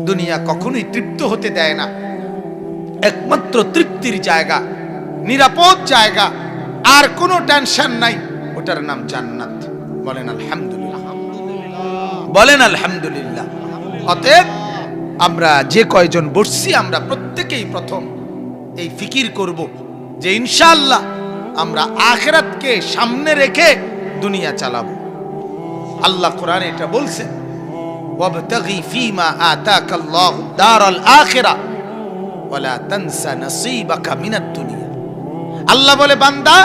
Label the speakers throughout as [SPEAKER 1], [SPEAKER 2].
[SPEAKER 1] দুনিয়া কখনোই তৃপ্ত হতে দেয় না। একমাত্র তৃপ্তির জায়গা, নিরাপদ জায়গা, আর কোনো টেনশন নাই, ওটার নাম জান্নাত। বলেন আলহামদুলিল্লাহ, বলেন আলহামদুলিল্লাহ। অতএব আমরা যে কয়জন বসছি, আমরা প্রত্যেকেই প্রথম এই ফিকির করব যে ইনশাআল্লাহ আমরা আখিরাতকে সামনে রেখে দুনিয়া চালাবো। আল্লাহ কোরআনে এটা বলছেন, ওয়াবতাগি ফীমা আতাকাল্লাহু দারাল আখিরা ওয়ালা তানসা নসীবাকা মিনাদ দুনিয়া। আল্লাহ বলে, বান্দা,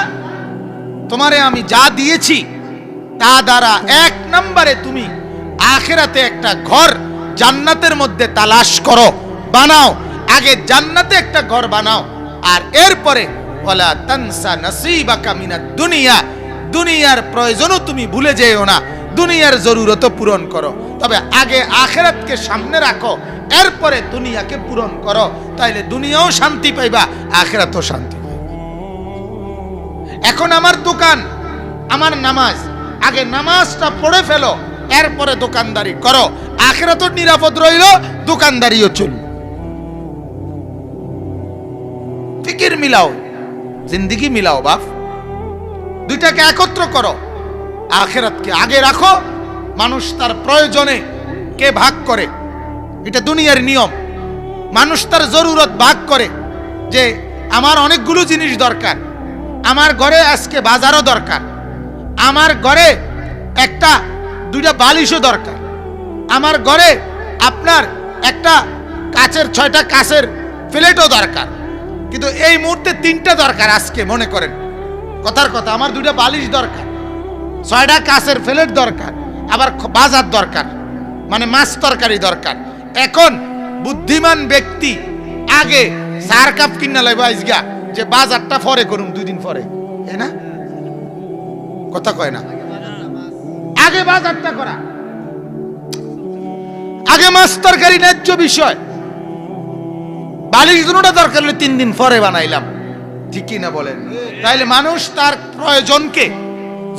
[SPEAKER 1] তোমারে আমি যা দিয়েছি তা দ্বারা এক নম্বরে তুমি আখিরাতে একটা ঘর জান্নাতের মধ্যে তালাশ করো, বানাও। আগে জান্নাতে একটা ঘর বানাও, আর এরপরে ওয়ালা তানসা নসীবাকা মিনাদ দুনিয়া, দুনিয়ার প্রয়োজনও তুমি ভুলে যেও না, দুনিয়ার জরুরতও পূরণ করো। তবে আগে আখিরাতকে সামনে রাখো, এরপরে দুনিয়াকে পূরণ করো, তাইলে দুনিয়াও শান্তি পাইবা, আখিরাতও শান্তি পাইবা। এখন আমার দোকান, আমার নামাজ, আগে নামাজটা পড়ে ফেলো, এরপরে দোকানদারি করো, আখিরাতও নিরাপদ রইল, দোকানদারিও চলল। ফিকির মিলাও, জিন্দেগি মিলাও বাপ, দুইটাকে একত্র করো। আখিরাতকে আগে রাখো। মানুষ তার প্রয়োজনে কে ভাগ করে, এটা দুনিয়ার নিয়ম। মানুষ তার জরুরত ভাগ করে, যে আমার অনেকগুলো জিনিস দরকার, আমার ঘরে আজকে বাজারও দরকার, আমার ঘরে একটা দুইটা বালিশও দরকার, আমার ঘরে আপনার একটা কাচের 6টা কাচের প্লেটও দরকার, কিন্তু এই মুহূর্তে 3টা দরকার। আজকে মনে করেন, কথার কথা, আমার 2টা বালিশ দরকার, 6টা কাচের প্লেট দরকার, আবার বাজার দরকার, মানে মাছ তরকারি দরকার। এখন বুদ্ধিমান ব্যক্তি আগে 4 কাপ কিনা লাগবে আজগা, যে বাজারটা পরে করুন, 2 দিন পরে, তাই না? কথা কয় না, আগে বাজারটা করা, আগে মাছ তরকারি ন্যায্য বিষয়। বালিশ দুটোটা দরকার হলে 3 দিন পরে বানাইলাম, ঠিক কি না বলেন? তাইলে মানুষ তার প্রয়োজনকে,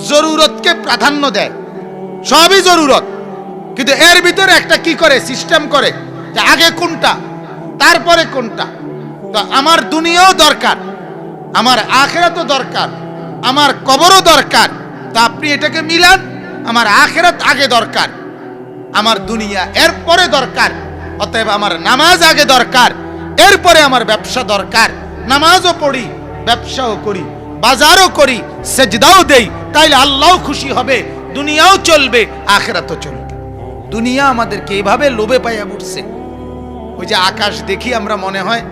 [SPEAKER 1] জরুরতকে প্রাধান্য দেয়। সবই জরুরত, কিন্তু এর ভিতরে একটা কি করে, সিস্টেম করে, যে আগে কোনটা তারপরে কোনটা। তো আমার দুনিয়াও দরকার, আমার আখিরাতও দরকার, আমার কবরও দরকার। তা আপনি এটাকে মিলান, আমার আখিরাত আগে দরকার, আমার দুনিয়া এরপরে দরকার। অতএব আমার নামাজ আগে দরকার, এরপরে আমার ব্যবসা দরকার। নামাজও পড়ি, ব্যবসাও করি, বাজারও করি, সেজদাও দেই, তাইলে আল্লাহও খুশি হবে, দুনিয়াও চলবে, আখিরাতও চলবে। দুনিয়া আমাদেরকে এইভাবে লোভে পাইয়া পড়ছে। ওই যে আকাশ দেখি আমরা, মনে হয়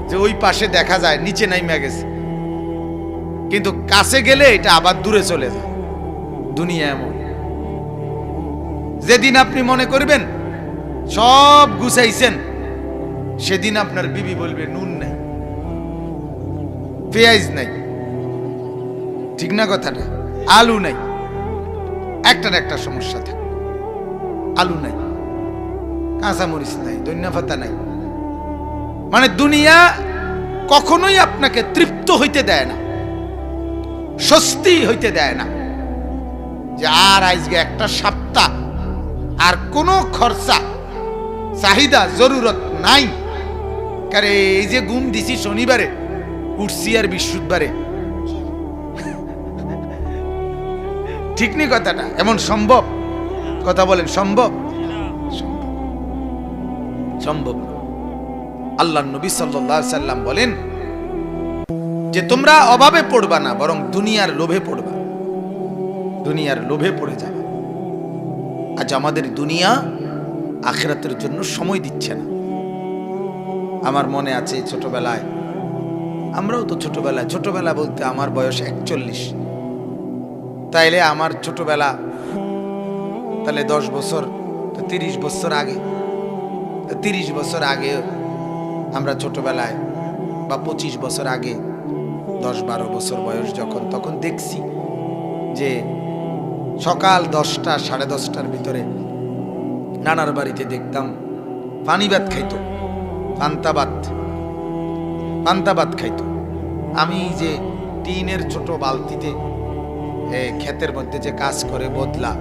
[SPEAKER 1] যে ওই পাশে দেখা যায়, নিচে নাইমা গেছে, কিন্তু কাছে গেলে এটা আবার দূরে চলে যায়। দুনিয়া এমন, যেদিন আপনি মনে করবেন সব গুছাইছেন, সেদিন আপনার বিবি বলবে নুন নাই, পেঁয়াজ নাই, ঠিক না কথাটা? আলু নাই, একটার একটা সমস্যা থাকে, আলু নাই, কাঁচামরিচ নাই, ধনিয়া পাতা নাই। মানে দুনিয়া কখনোই আপনাকে তৃপ্ত হইতে দেয় না, স্বস্তি হইতে দেয় না, যে আর আজকে একটা সপ্তাহ আর কোনো খরচা, চাহিদা, জরুরত নাই। কারণ এই যে ঘুম দিছি শনিবারে, উঠছি আর বৃহস্পতিবারে, ঠিক নি কথাটা? এমন সম্ভব? কথা বলেন, সম্ভব? সম্ভব। আল্লাহ নবী সাল্লাল্লাহু আলাইহি সাল্লাম বলেন যে তোমরা অভাবে পড়বা না, বরং দুনিয়ার লোভে পড়বা, দুনিয়ার লোভে পড়ে যাবে। আজ আমাদের দুনিয়া আখিরাতের জন্য সময় দিচ্ছে না। আমার মনে আছে ছোটবেলায়, আমরাও তো ছোটবেলা বলতে আমার বয়স 41, তাইলে আমার ছোটবেলা তাহলে 10 বছর, তো 30 বছর আগে, 30 বছর আগে আমরা ছোটবেলায়, বা 25 বছর আগে, 10-12 বছর বয়স যখন, তখন দেখছি যে সকাল 10টা 10:30টার ভিতরে নানার বাড়িতে দেখতাম পানি ভাত খাইতো, পান্তা ভাত খাইতো। আমি যে টিনের ছোট বালতিতে ক্ষেতের মধ্যে যে কাজ করে বদলা,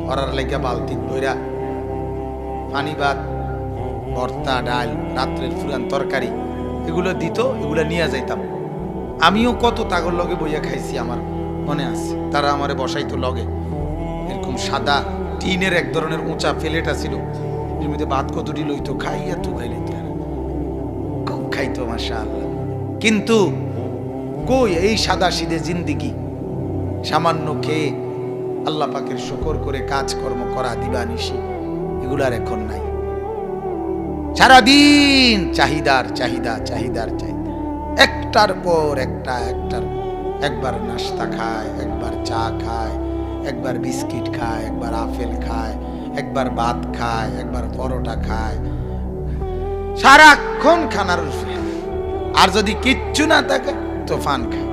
[SPEAKER 1] ওরার লেগে বালতি ধইরা পানি ভাত ভর্তা, ডাল, রাত্রের ফুরান তরকারি এগুলো দিত, এগুলো নিয়ে যাইতাম। আমিও কত তাগর লগে বইয়া খাইছি, আমার মনে আছে। তারা আমারে বসাইতো লগে, এরকম সাদা টিনের এক ধরনের উঁচা ফেলেটা ছিল, এর মধ্যে ভাত কতটি লইতো, খাইয়া তু খাইলে খুব খাইতো মাশাআল্লাহ। কিন্তু কই এই সাদা সিধে জিন্দিগি, সামান্য খেয়ে আল্লাহ পাকের শুকর করে কাজকর্ম করা দিবানিশি, এগুলো আর এখন নাই। সারাদিন চাহিদার চাহিদা, চাহিদার চাহিদা, একটার পর একটা, একবার নাস্তা খায়, একবার চা খায়, একবার বিস্কিট খায়, একবার আপেল খায়, একবার ভাত খায়, একবার পরোটা খায়, সারাক্ষণ খানার। আর যদি কিচ্ছু না থাকে তো পান খায়,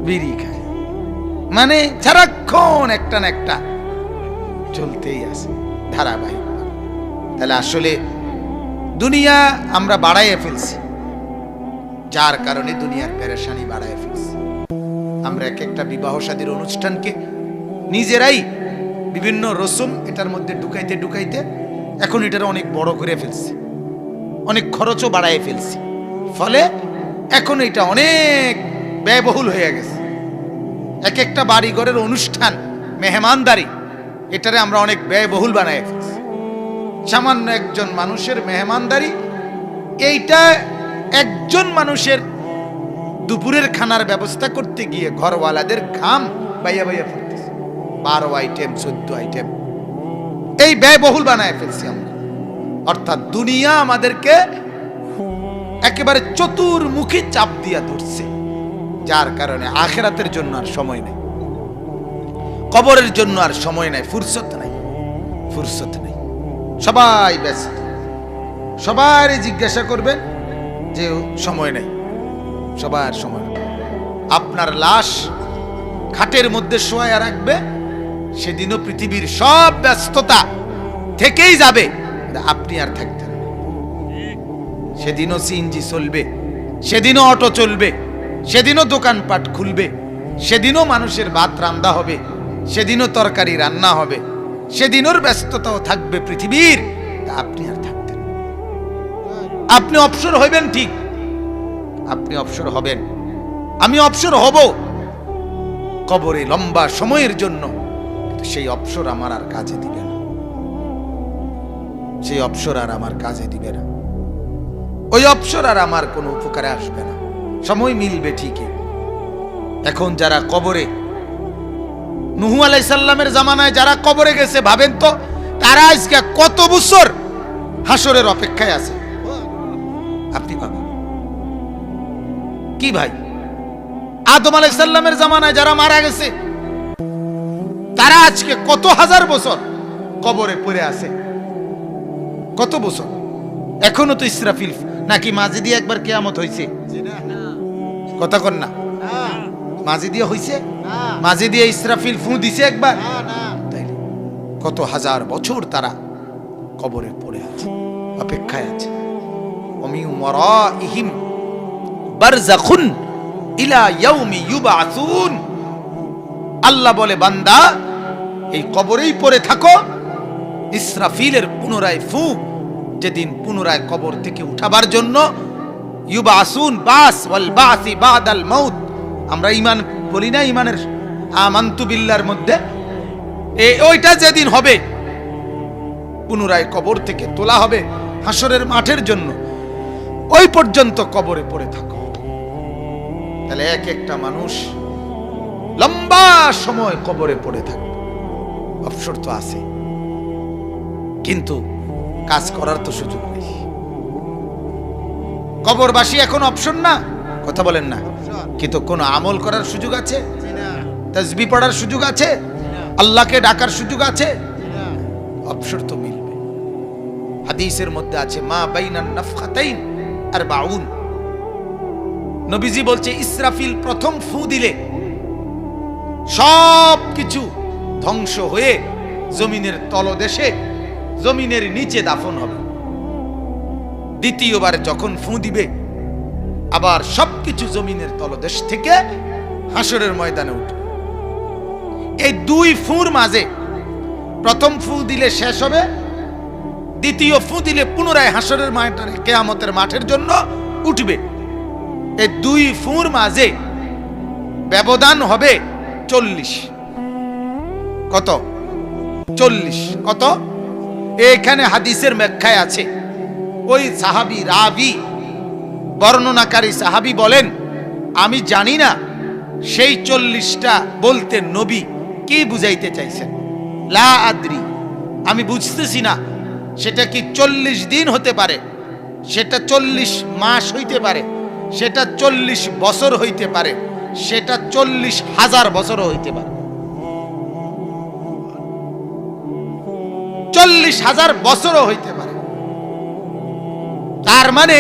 [SPEAKER 1] বিড়ি খায়, মানে সারাক্ষণ একটা না একটা চলতেই আছে ধারাবাহিক। তাহলে আসলে দুনিয়া আমরা বাড়াইয়া ফেলছি, যার কারণে দুনিয়ার পেরেশানি বাড়াইয়া ফেলছি। আমরা এক একটা বিবাহ শাদীর অনুষ্ঠানকে নিজেরাই বিভিন্ন রসম এটার মধ্যে ঢুকাইতে ঢুকাইতে এখন এটার অনেক বড় করে ফেলছি, অনেক খরচও বাড়াইয়া ফেলছি। ফলে এখন এটা অনেক ব্যয়বহুল হয়ে গেছে। এক একটা বাড়িঘরের অনুষ্ঠান, মেহমানদারি, এটারে আমরা অনেক ব্যয়বহুল বানাই ফেলছি। সামান্য একজন মানুষের মেহমানদারি, এইটা একজন মানুষের দুপুরের খানার ব্যবস্থা করতে গিয়ে ঘরওয়ালাদের ঘাম বাইয়া বাইয়া পড়তেছে। 12 আইটেম, 14 আইটেম, এই ব্যয়বহুল বানায় ফেলছি আমরা। অর্থাৎ দুনিয়া আমাদেরকে একেবারে চতুর্মুখী চাপ দিয়া ধরছে, যার কারণে আখিরাতের জন্য আর সময় নেই, কবরের জন্য আর সময় নাই, ফুরসত নাই, ফুরসত নেই। সবাই ব্যস্ত, সবার জিজ্ঞাসা করবেন যে সময় নেই, সবার সময় নেই। আপনার লাশ খাটের মধ্যে শোয়া রাখবে, সেদিনও পৃথিবীর সব ব্যস্ততা থেকেই যাবে, আপনি আর থাকতেন। সেদিনও সিএনজি চলবে, সেদিনও অটো চলবে, সেদিনও দোকানপাট খুলবে, সেদিনও মানুষের ভাত রান্না হবে, সেদিনও তরকারি রান্না হবে, সেদিনের ব্যস্ততাও থাকবে পৃথিবীর, তা আপনি আর থাকতেন। আপনি অবসর হইবেন, ঠিক, আপনি অবসর হবেন, আমি অবসর হব কবরে লম্বা সময়ের জন্য। সেই অবসর আমার আর কাজে দিবে না, সেই অবসর আর আমার কাজে দিবে না, ওই অবসর আর আমার কোনো উপকারে আসবে না। সময় মিলবে ঠিকই। এখন যারা কবরে, নূহ আলাইহিস সালামের জামানায় যারা কবরে গেছে, ভাবেন তো তারা আজকে কত বছর হাসরের অপেক্ষায় আছে। আপনি ভাবেন কি ভাই, আদম আলাইহিস সালামের জামানায় যারা মারা গেছে, তারা আজকে কত হাজার বছর কবরে পড়ে আছে, কত বছর। এখনো তো ইসরাফিল নাকি মাঝে দিয়ে একবার কিয়ামত হইছে, কথা কন না, মাঝে দিয়ে হইছে, মাঝে দিয়ে ইসরাফিল ফু দিছে একবার, তাইলে কত হাজার বছর তারা কবরে পড়ে আছে, অপেক্ষায় আছে। ওমিন ওয়ারাইহিম বারযাখুন ইলা ইয়াউমি ইউবআসুন। আল্লাহ বলে, বান্দা এই কবরেই পড়ে থাকো, ইসরাফিলের পুনরায় ফু, যেদিন পুনরায় কবর থেকে উঠাবার জন্য, ইউবআসুন, বাস ওয়াল বাসি বাদাল মাউত। আমরা ঈমান বলি না, ঈমানের আমানতু বিল্লাহর মধ্যে ওইটা যেদিন হবে, পুনরায় কবর থেকে তোলা হবে হাসরের মাঠের জন্য, ওই পর্যন্ত কবরে পড়ে থাকো। তাহলে এক একটা মানুষ লম্বা সময় কবরে পড়ে থাকবে, অবসর তো আছে, কিন্তু কাজ করার তো সুযোগ নেই। কবরবাসী এখন অপশন না, কথা বলেন না, কিন্তু কোন আমল করার সুযোগ আছে? তাসবিহ পড়ার সুযোগ আছে? আল্লাহকে ডাকার সুযোগ আছে? অবসর তো মিলবে। হাদিসের মধ্যে আছে, মা বাইনান নাফখাতাইন আরবাউন। নবীজি বলছে, ইসরাফিল প্রথম ফু দিলে সব কিছু ধ্বংস হয়ে জমিনের তলদেশে, জমিনের নিচে দাফন হবে। দ্বিতীয়বার যখন ফু দিবে, আবার সবকিছু জমিনের তলদেশ থেকে হাসরের ময়দানে উঠবে। এই দুই ফুর মাঝে প্রথম ফু দিলে শেষ হবে, দ্বিতীয় ফু দিলে পুনরায় হাসরের মাঠের কিয়ামতের মাঠের জন্য উঠবে। এই দুই ফুর মাঝে ব্যবধান হবে 40। কত? 40। কত? এখানে হাদিসের ব্যাখ্যায় আছে, ওই সাহাবী রাবি বর্ণনাকারী সাহাবী বলেন, আমি জানি না সেই 40টা বলতে নবী কি বুঝাইতে চাইছেন। লা আদ্রি, আমি বুঝতেছি না সেটা কি 40 দিন হতে পারে, সেটা 40 মাস হইতে পারে, সেটা 40 বছর হইতে পারে, সেটা 40,000 বছরও হইতে পারে। 40,000 বছরও হইতে পারে। তার মানে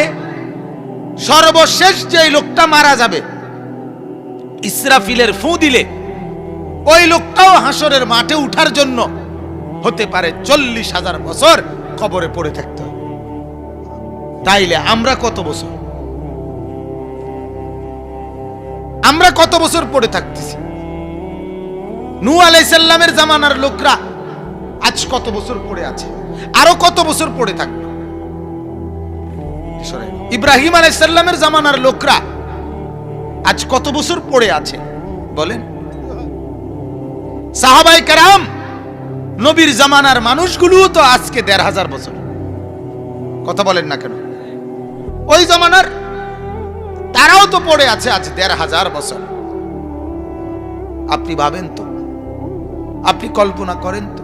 [SPEAKER 1] সর্বশেষ যে লোকটা মারা যাবে ইসরাফিলের ফু দিলে, ওই লোকটাও হাসরের মাঠে উঠার জন্য হতে পারে 40,000 বছর কবরে পড়ে থাকতে হবে। তাইলে আমরা কত বছর, আমরা কত বছর পড়ে থাকতেছি? নূহ আলাইহিস সালামের জামানার লোকরা আজ কত বছর পড়ে আছে, আরো কত বছর পড়ে থাকবে? ইব্রাহিম আলাইহিস সালামের জামানার লোকরা আজ কত বছর পড়ে আছে বলেন? সাহাবায়ে কেরাম নবীর জামানার মানুষগুলো তো আজকে 1,500 বছর, কথা বলেন না কেন? ওই জামানার তারাও তো পড়ে আছে আজ 1,500 বছর। আপনি ভাবেন তো, আপনি কল্পনা করেন তো,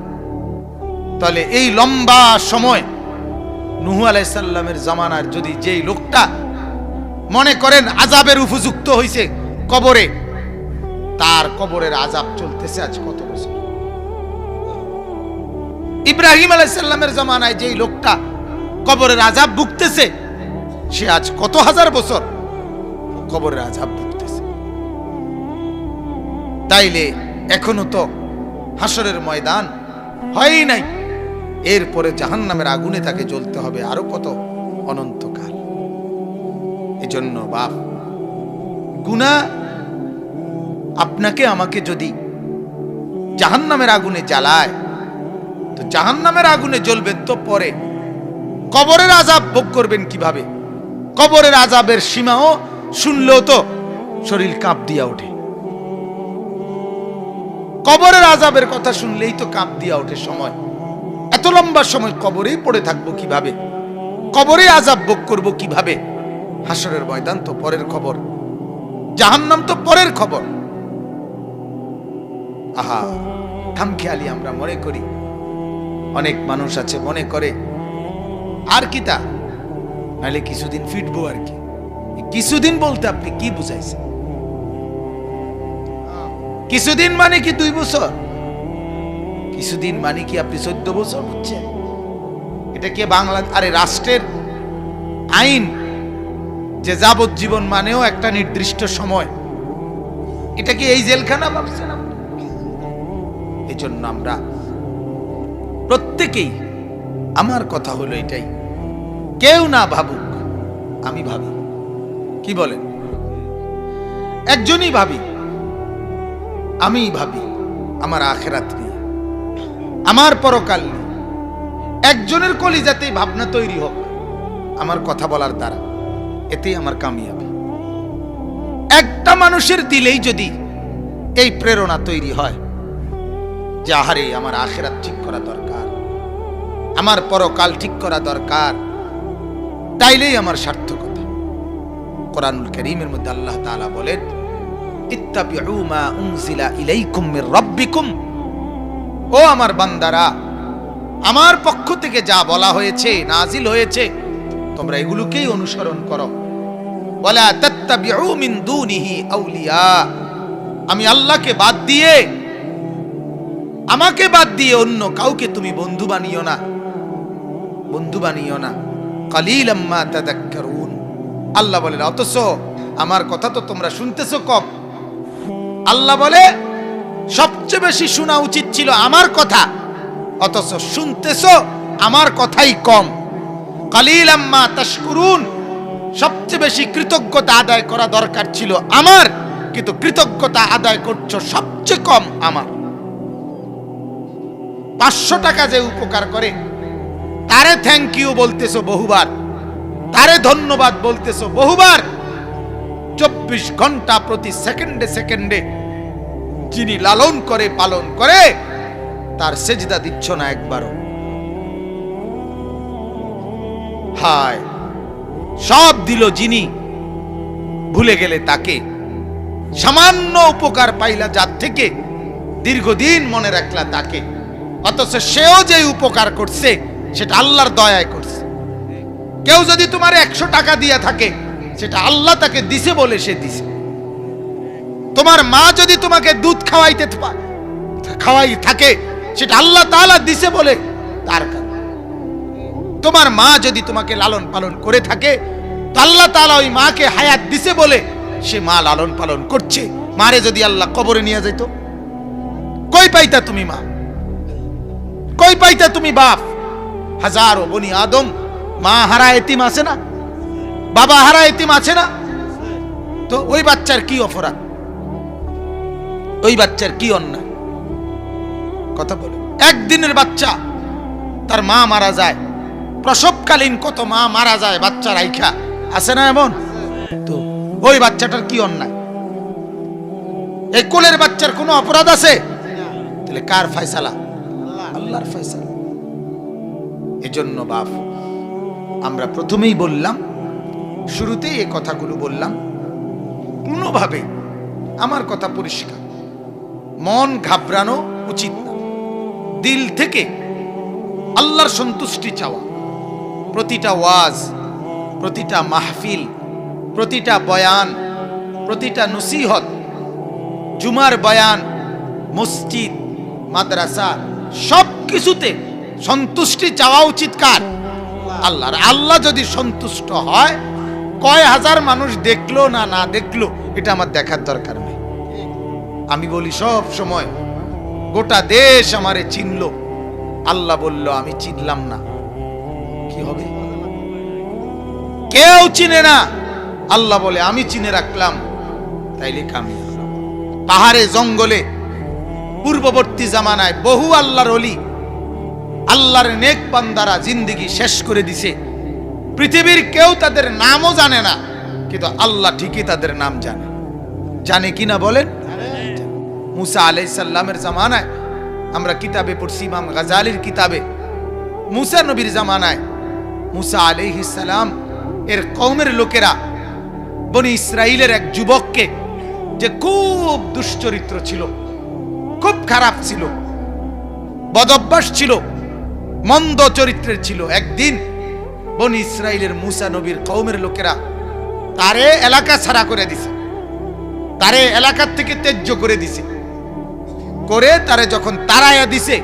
[SPEAKER 1] তাহলে এই লম্বা সময় নূহ আলাইহিস সালামের জামানার যদি যেই লোকটা মনে করেন আযাবের উপযুক্ত হইছে কবরে, তার কবরের আযাব চলতেছে আজ কত বছর? ইব্রাহিম আলাইহিস সালামের জামানায় যেই লোকটা কবরের আযাব ভুগতেছে, সে আজ কত হাজার বছর কবরের আযাব ভুগতেছে। তাইলে এখনো তো হাসরের ময়দান হয়ই নাই, এরপরে জাহান্নামের আগুনে তাকে জ্বলতে হবে আরো কত অনন্তকাল। এজন্য বাপ, গুনাহ আপনাকে আমাকে যদি জাহান্নামের আগুনে জ্বালায়, তো জাহান্নামের আগুনে জ্বলবেন তো পরে কবরের আযাব ভোগ করবেন কিভাবে? কবরের আযাবের সীমাও শুনলেও তো শরীর কাঁপ দিয়া ওঠে। কবরের আযাবের কথা শুনলেই তো কাঁপ দিয়া ওঠে সময়। এত লম্বা সময় কবরেই পড়ে থাকবো কিভাবে? কবরে আযাব ভোগ করবো কিভাবে? হাসরের ময়দান তো পরের খবর, জাহান্নাম তো পরের খবর। আহা, খামখেয়ালি আমরা মনে করি, অনেক মানুষ আছে মনে করে আর কি তা, নাহলে কিছুদিন ফিটবো আর কি। কিছুদিন বলতে আপনি কি বুঝাইছেন? কিছুদিন মানে কি 2 বছর? কিছুদিন মানে কি আপনি 14 বছর বুঝছেন? এটা কি বাংলা আরে রাষ্ট্রের আইন যে যাবজ্জীবন মানেও একটা নির্দিষ্ট সময়, এটা কি এই জেলখানা ভাবছেন আপনি? এই জন্য আমরা প্রত্যেকেই, আমার কথা হলো এটাই, কেউ না ভাবুক, আমি ভাবি। কি বলেন? একজনই ভাবি, আমি ভাবি আমার আখিরাত নিয়ে, আমার পরকাল নিয়ে। একজনের কলিজাতেই ভাবনা তৈরি হোক আমার কথা বলার দ্বারা, এতেই আমার কামিয়াবি। একটা মানুষের দিলেই যদি এই প্রেরণা তৈরি হয় যে আহারে আমার আখিরাত ঠিক করা দরকার, আমার পরকাল ঠিক করা দরকার, তাইলেই আমার সার্থকতা। কোরআনুল কারীমের মধ্যে আল্লাহ তাআলা বলেন, ইত্তাবিউ মা উনজিলা ইলাইকুম মির রাব্বিকুম, ও আমার বান্দারা, আমার পক্ষ থেকে যা বলা হয়েছে, নাজিল হয়েছে, তোমরা এগুলোকেই অনুসরণ করো। ওয়ালা তাত্তাবিউ মিন দুনিহি আউলিয়া, আমি আল্লাহকে বাদ দিয়ে, আমাকে বাদ দিয়ে অন্য কাউকে তুমি বন্ধু বানিও না, বন্ধু বানিও না। কালিলাম মা তাযাক্কারুন, আল্লাহ বলেন, অথচ আমার কথা তো তোমরা শুনতেছো কম। আল্লাহ বলে সবচেয়ে বেশি শোনা উচিত ছিল আমার কথা, অথচ শুনতেছো আমার কথাই কম। কালিলাম মা তাশকুরুন, সবচেয়ে বেশি কৃতজ্ঞতা আদায় করা দরকার ছিল আমার, কিন্তু কৃতজ্ঞতা আদায় করছো সবচেয়ে কম আমার। 500 টাকা যে উপকার করে তারে থ্যাংক ইউ বলতেছো বহুবার, তারে ধন্যবাদ বলতেছো বহুবার। 24 ঘন্টা প্রতি সেকেন্ডে সেকেন্ডে যিনি লালন করে পালন করে তার সেজদা দিচ্ছ না একবারও। হায়, সব দিল যিনি, ভুলে গেলে তাকে। সামান্য উপকার পাইলা যার থেকে, দীর্ঘদিন মনে রাখলা তাকে, অথচ সেও যে উপকার করছে সেটা আল্লাহর দয়ায় করছে। কেউ যদি তোমার 100 টাকা দিয়া থাকে সেটা আল্লাহ তাকে দিছে বলে সে দিছে। তোমার মা যদি তোমাকে দুধ খাওয়াই থাকে সেটা আল্লাহ তাআলা দিছে বলে তার কারণে। তোমার মা যদি তোমাকে লালন পালন করে থাকে তো আল্লাহ তাআলা ওই মাকে হায়াত দিছে বলে সে মা লালন পালন করছে। মারে যদি আল্লাহ কবরে নিয়ে যেত, কই পাইতা তুমি মা, কই পাইতা তুমি বাপ? হাজারো বনি আদম মা হারা এতিম আছে না, বাবা হারা এতিম আছে না? তো ওই বাচ্চার কি অপরাধ, ওই বাচ্চার কি অন্যায়? কথা বলে। একদিনের বাচ্চা তার মা মারা যায়, প্রসবকালীন কত মা মারা যায় বাচ্চা রাইখা, আছে না এমন? তো ওই বাচ্চাটার কি অন্যায়? এই কোলের বাচ্চার কোনো অপরাধ আছে? তাহলে কার ফয়সালা? আল্লাহর ফয়সালা। এজন্য বাপ, আমরা প্রথমেই বললাম, শুরুতেই এই কথাগুলো বললাম, কোনোভাবে আমার কথা পরিষ্কার, মন ঘাবড়ানো উচিত না। দিল থেকে আল্লাহর সন্তুষ্টি চাওয়া। প্রতিটা ওয়াজ, প্রতিটা মাহফিল, প্রতিটা বয়ান, প্রতিটা নসিহত, জুমার বয়ান, মসজিদ, মাদ্রাসা, সব কিছুতে সন্তুষ্টি চাওয়া উচিত কার? আল্লাহর। আল্লাহ যদি সন্তুষ্ট হয়, কয় হাজার মানুষ দেখলো না না দেখলো এটা আমার দেখার দরকার নেই। আমি বলি সব সময়, গোটা দেশ আমারে চিনলো, আল্লাহ বলল আমি চিনলাম না, কি হবে? কেউ চিনে না, আল্লাহ বলে আমি চিনে রাখলাম, তাইলে কামি। পাহাড়ে জঙ্গলে পূর্ববর্তী জামানায় বহু আল্লাহর ওলি, আল্লাহর নেক বান্দারা জিন্দেগি শেষ করে দিছে। পৃথিবীর কেউ তাদের নামও জানে না, কিন্তু আল্লাহ ঠিকই তাদের নাম জানে। জানে কিনা বলেন? মুসা আলাইহিস সালামের জামানায় আমরা কিতাবে পড়ছি, ইমাম গাজালির কিতাবে, মুসা নবীর জামানায় মুসা আলাইহিস সালাম এর কওমের লোকেরা বনি ইসরাইলের এক যুবককে, যে খুব দুশ্চরিত্র ছিল, খুব খারাপ ছিল, বদঅভ্যাস ছিল, মন্দ চরিত্রের ছিল, একদিন বনি ইসরাইলের মুসা নবীর কওমের লোকেরা তারে এলাকা ছাড়া করে দিছে, তারে এলাকার থেকে ত্যায্য করে দিছে। করে তারে যখন তাড়াইয়া দিছে,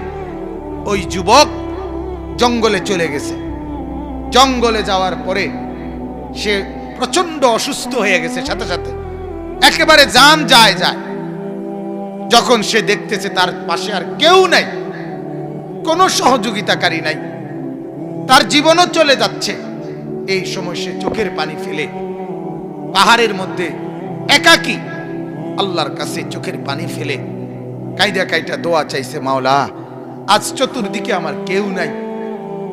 [SPEAKER 1] ওই যুবক জঙ্গলে চলে গেছে। জঙ্গলে যাওয়ার পরে সে প্রচন্ড অসুস্থ হয়ে গেছে, সাথে সাথে একেবারে জান যায়। যখন সে দেখতেছে তার পাশে আর কেউ নাই, কোনো সহযোগিতাকারী নাই, তার জীবনও চলে যাচ্ছে, এই সময় সে চোখের পানি ফেলে পাহাড়ের মধ্যে একাকী আল্লাহর কাছে চোখের পানি ফেলে কাইদা কাইটা দোয়া চাইছে, মাওলা আজ চতুর্দিকে আমার কেউ নাই,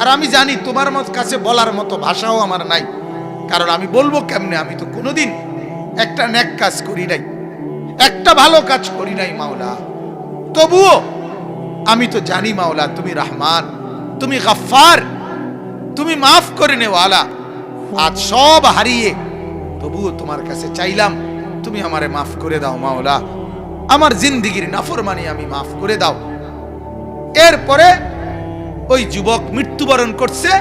[SPEAKER 1] আর আমি জানি তোমার কাছে বলার মতো ভাষাও আমার নাই, কারণ আমি বলবো কেমনে? আমি তো কোনোদিন একটা নেক কাজ করি নাই, একটা ভালো কাজ করি নাই মাওলা। তবুও আমি তো জানি মাওলা তুমি রহমান, তুমি গফফার, তুমি মাফ করে নেওয়ালা। আজ সব হারিয়ে তবুও তোমার কাছে চাইলাম, তুমি আমারে মাফ করে দাও মাওলা, আমার জিন্দেগির নাফরমানি আমি মাফ করে দাও। এরপরে ওই যুবক মৃত্যুবরণ করছে।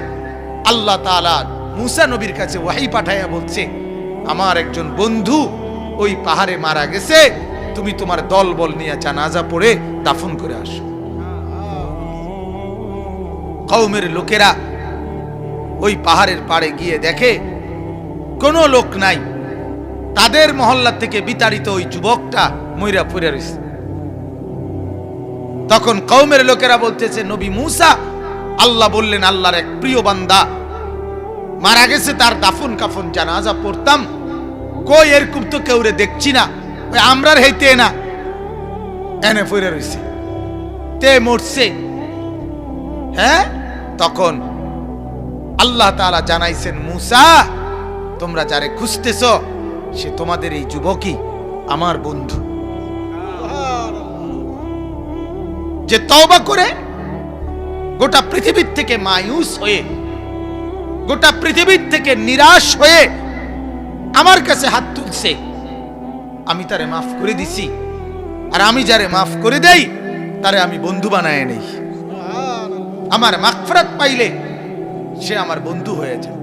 [SPEAKER 1] আল্লাহ তাআলা মুসা নবীর কাছে ওয়াহী পাঠাইয়া বলছে, আমার একজন বন্ধু ওই পাহাড়ে মারা গেছে, তুমি তোমার দলবল নিয়ে জানাজা পড়ে দাফন করে আসো। কওমের লোকেরা ওই পাহাড়ের পাড়ে গিয়ে দেখে কোনো লোক নাই, তাদের মহল্লা থেকে বিতাড়িত ওই যুবকটা মইরা পড়ে রয়েছে। তখন কওমের লোকেরা বলতেছে, নবী মুসা, আল্লাহ বললেন আল্লাহর এক প্রিয় বান্দা মারা গেছে, তার দাফন কাফন জানাজা পড়তাম, কই এরকম তো কেউ রে দেখছি না, ওই আমরার হইতে না এনে পড়ে রয়েছে, তে মরছে। হ্যাঁ, তখন আল্লাহ তাআলা জানাইছেন, মুসা তোমরা যারে খুঁজতেছ সে তোমাদের এই যুবকই আমার বন্ধু, যে তওবা করে গোটা পৃথিবীর থেকে মায়ুস হয়ে, গোটা পৃথিবীর থেকে নিরাশ হয়ে আমার কাছে হাত তুলছে, আমি তারে মাফ করে দিছি। আর আমি যারে মাফ করে দেই তারে আমি বন্ধু বানায় নেই। আমার মাগফিরাত পাইলে সে আমার বন্ধু হয়ে যায়,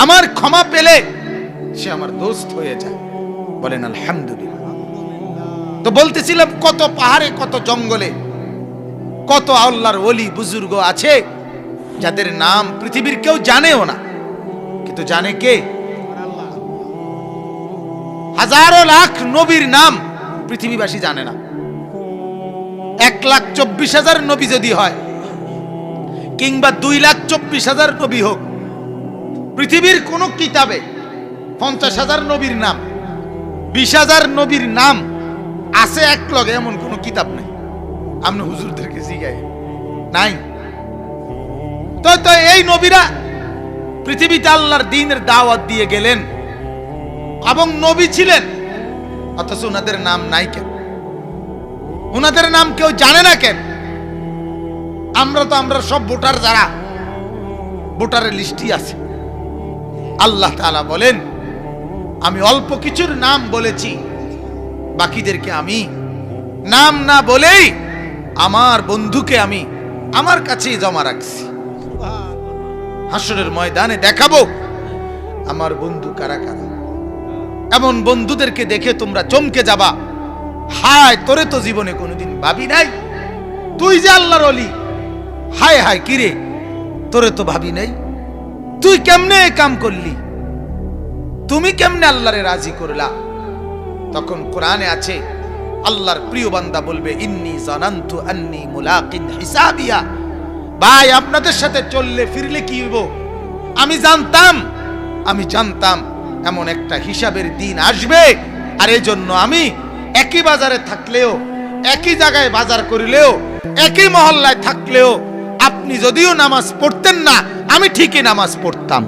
[SPEAKER 1] আমার ক্ষমা পেলে সে আমার দোস্ত হয়ে যায়। বলেন আলহামদুলিল্লাহ। তো বলতেছিলাম, কত পাহাড়ে, কত জঙ্গলে, কত আল্লাহর ওলি বুজুর্গ আছে যাদের নাম পৃথিবীর কেউ জানেও না, কিন্তু জানে কে? হাজারো লাখ নবীর নাম পৃথিবীবাসী জানে না। 1,24,000 নবী যদি হয়, কিংবা 2,24,000 নবী হোক, পৃথিবীর কোন কিতাবে 50,000 নবীর নাম, 20,000 নবীর নাম আছে এক লগে, এমন কোন কিতাব নেই। আপনি হুজুরদেরকে জিজ্ঞাসা নাই। তো এই নবীরা পৃথিবীতে আল্লাহর দ্বীনের দাওয়াত দিয়ে গেলেন এবং নবী ছিলেন, অথচ ওনাদের নাম নাই কেন? ওনাদের নাম কেউ জানে না কেন? আমরা সব ভোটার, যারা ভোটারের লিস্টই আছে। আল্লাহ তাআলা বলেন, আমি অল্প কিছুর নাম বলেছি, বাকিদেরকে আমি নাম না বলেই আমার বন্ধুকে আমি আমার কাছেই জমা রাখছি। হাসরের ময়দানে দেখাবো আমার বন্ধু কারা কারা। এমন বন্ধুদেরকে দেখে তোমরা চমকে যাবা, হায় তোরে তো জীবনে কোনোদিন ভাবি নাই, তুই যে আল্লাহর ওলি, হায় হায় কিরে তোরে তো ভাবি নাই, তুই কেমনে কাম করলি, তুমি কেমনে আল্লাহরে রাজি করলা। তখন কোরআনে আছে, আল্লাহর প্রিয় বান্দা বলবে, ইন্নী জানান্তু আন্নী মুলাকিন হিসাবিয়া। ভাই, আপনাদের সাথে চললে ফিরলে কি হইব, আমি জানতাম এমন একটা হিসাবের দিন আসবে। আর এই জন্য আমি একই বাজারে থাকলেও, একই জায়গায় বাজার করিলেও, একই মহল্লায় থাকলেও, আপনি যদিও নামাজ পড়তেন না, আমি ঠিকই নামাজ পড়তাম,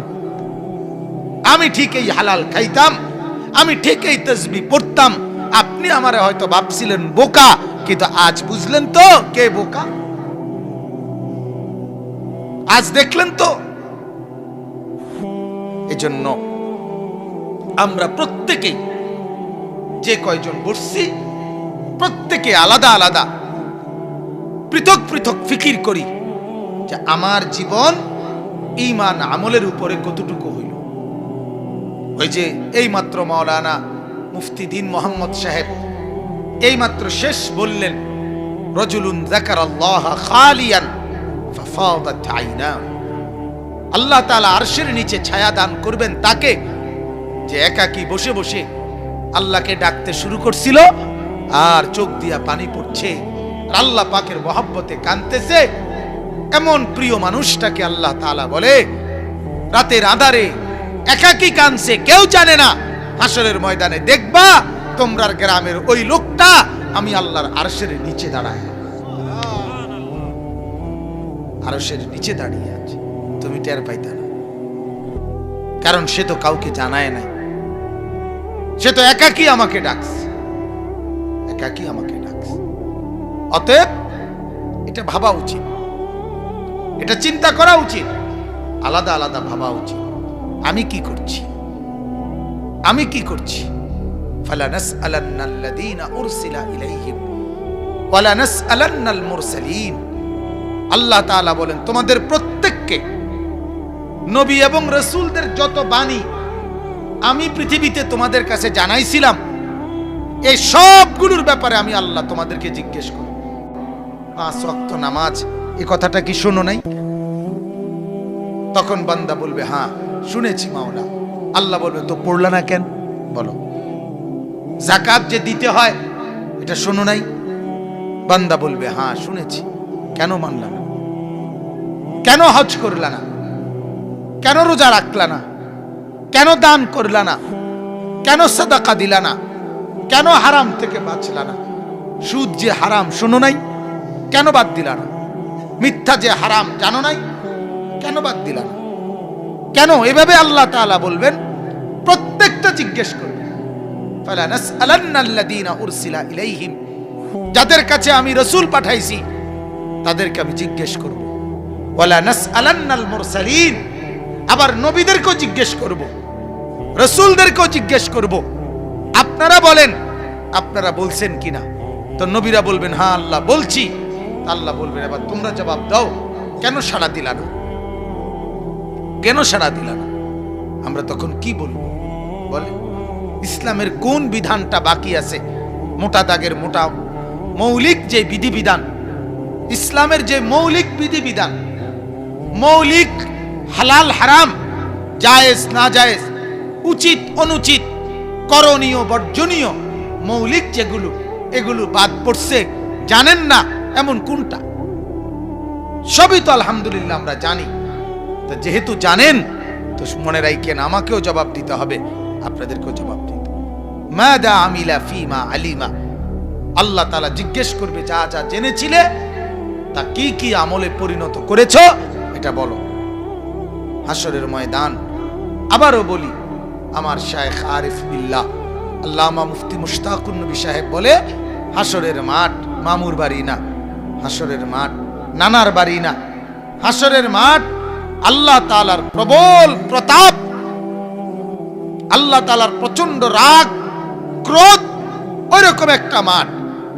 [SPEAKER 1] আমি ঠিকই হালাল খাইতাম, আমি ঠিকই তাসবিহ পড়তাম। আপনি আমারে হয়তো ভাবছিলেন বোকা, কিন্তু আজ বুঝলেন তো কে বোকা। আজ দেখলেন তো। এজন্য আমরা প্রত্যেকেই, যে কয়জন বসছি, প্রত্যেকে আলাদা আলাদা পৃথক পৃথক ফিকির করি যে আমার জীবন ঈমান আমলের উপরে কতটুকু হইল। ওই যে এইমাত্র মাওলানা মুফতি দ্বীন মোহাম্মদ সাহেব এইমাত্র শেষ বললেন, রাজুলুন যাকারাল্লাহ খালিয়ান ফাফাদাত আইনাহু। আল্লাহ তাআলা আরশের নিচে ছায়া দান করবেন তাকে, যে একাকী বসে বসে আল্লাহকে ডাকতে শুরু করছিল আর চোখ দিয়া পানি পড়ছে, আল্লাহ পাকের মহব্বতে কাঁদতেছে। এমন প্রিয় মানুষটাকে আল্লাহ তাআলা বলে, রাতের আঁধারে একাকী কাঁদছে, কেউ জানে না। হাসরের ময়দানে দেখবা তোমরার গ্রামের ওই লোকটা আমি আল্লাহর আরশের নিচে দাঁড়ায়, আরশের নিচে দাঁড়িয়ে আছে, তুমি টের পাইতা না, কারণ সে তো কাউকে জানায় নাই, সে তো একাকী আমাকে ডাকছে, একাকী আমাকে ডাকছে। অতএব এটা ভাবা উচিত, এটা চিন্তা করা উচিত, আলাদা আলাদা ভাবা উচিত। আমি কি করছি, আমি কি করছি। ফালানাসআলান্নাল্লাযীনা উরসিলা ইলাইহিম ওয়ালানাসআলান্নাল মুরসালিন। আল্লাহ তাআলা বলেন, তোমাদের প্রত্যেককে, নবী এবং রাসূলদের যত বাণী আমি পৃথিবীতে তোমাদের কাছে জানাইছিলাম, এই সবগুলোর ব্যাপারে আমি আল্লাহ তোমাদেরকে জিজ্ঞেস করব। 5 ওয়াক্ত নামাজ, এই কথাটা কি শোনো নাই? তখন বান্দা বলবে, হ্যাঁ শুনেছি মাওলা। আল্লাহ বলবে, তো পড়লা না কেন? বলো। যাকাত যে দিতে হয়, এটা শোনো নাই? বান্দা বলবে, হ্যাঁ শুনেছি। কেন মানলা না? কেন হজ করলা না? কেন রোজা রাখলা না? কেন দান করলা না? কেন সাদাকা দিলা না? কেন হারাম থেকে বাঁচলা না? সুদ যে হারাম শোনো নাই? কেন বাদ দিলা না? মিথ্যা যে হারাম জানো নাই? কেন বাদ দিলা না? কেন? এভাবে আল্লাহ তাআলা বলবেন, প্রত্যেকটা জিজ্ঞেস করবে। ফালা নাসআলান্নাল্লাযীনা উরসিলা ইলাইহিম, যাদের কাছে আমি রাসূল পাঠাইছি তাদেরকে আমি জিজ্ঞেস করব। ওয়ালা নাসআলান্নাল মুরসালিন, আবার নবীদেরকেও জিজ্ঞেস করব, রাসূলদেরকেও জিজ্ঞেস করব, আপনারা বলেন আপনারা বলছেন কিনা। তো নবীরা বলবেন হ্যাঁ আল্লাহ বলছি। আল্লাহ বলবেন এবার তোমরা জবাব দাও, কেন সাড়া দিলা না? কেন সাড়া দিলা না? আমরা তখন কি বলবো বলে? ইসলামের কোন বিধানটা বাকি আছে? মোটা দাগের মোটা মৌলিক যে বিধিবিধান, ইসলামের যে মৌলিক বিধিবিধান, মৌলিক হালাল হারাম, জায়েজ না জায়েজ, উচিত অনুচিত, করণীয় বর্জনীয়, মৌলিক যেগুলো, এগুলো বাদ পড়ছে জানেন না এমন কোনটা? সবই তো আলহামদুলিল্লাহ আমরা জানি। তো যেহেতু জানেন তো মনে রাখেন আমাকেও জবাব দিতে হবে, আপনাদেরকেও জবাব দিতে। মাদা আমিলা ফিমা আলিমা, আল্লাহ তাআলা জিজ্ঞেস করবে যা যা জেনেছিলে তা কি কি আমলে পরিণত করেছো এটা বলো। হাসরের ময়দান। আবারও বলি, আমার শায়েখ আরিফ বিল্লাহ আল্লামা মুফতি মুশতাকুন নবী সাহেব বলে, হাসরের মাঠ মামুর বাড়ি না, হাসরের মাঠ নানার বাড়ি না, হাসরের মাঠ আল্লাহ তাআলার প্রবল প্রতাপ, আল্লাহ তাআলার প্রচন্ড রাগ ক্রোধ, ওইরকম একটা মাঠ,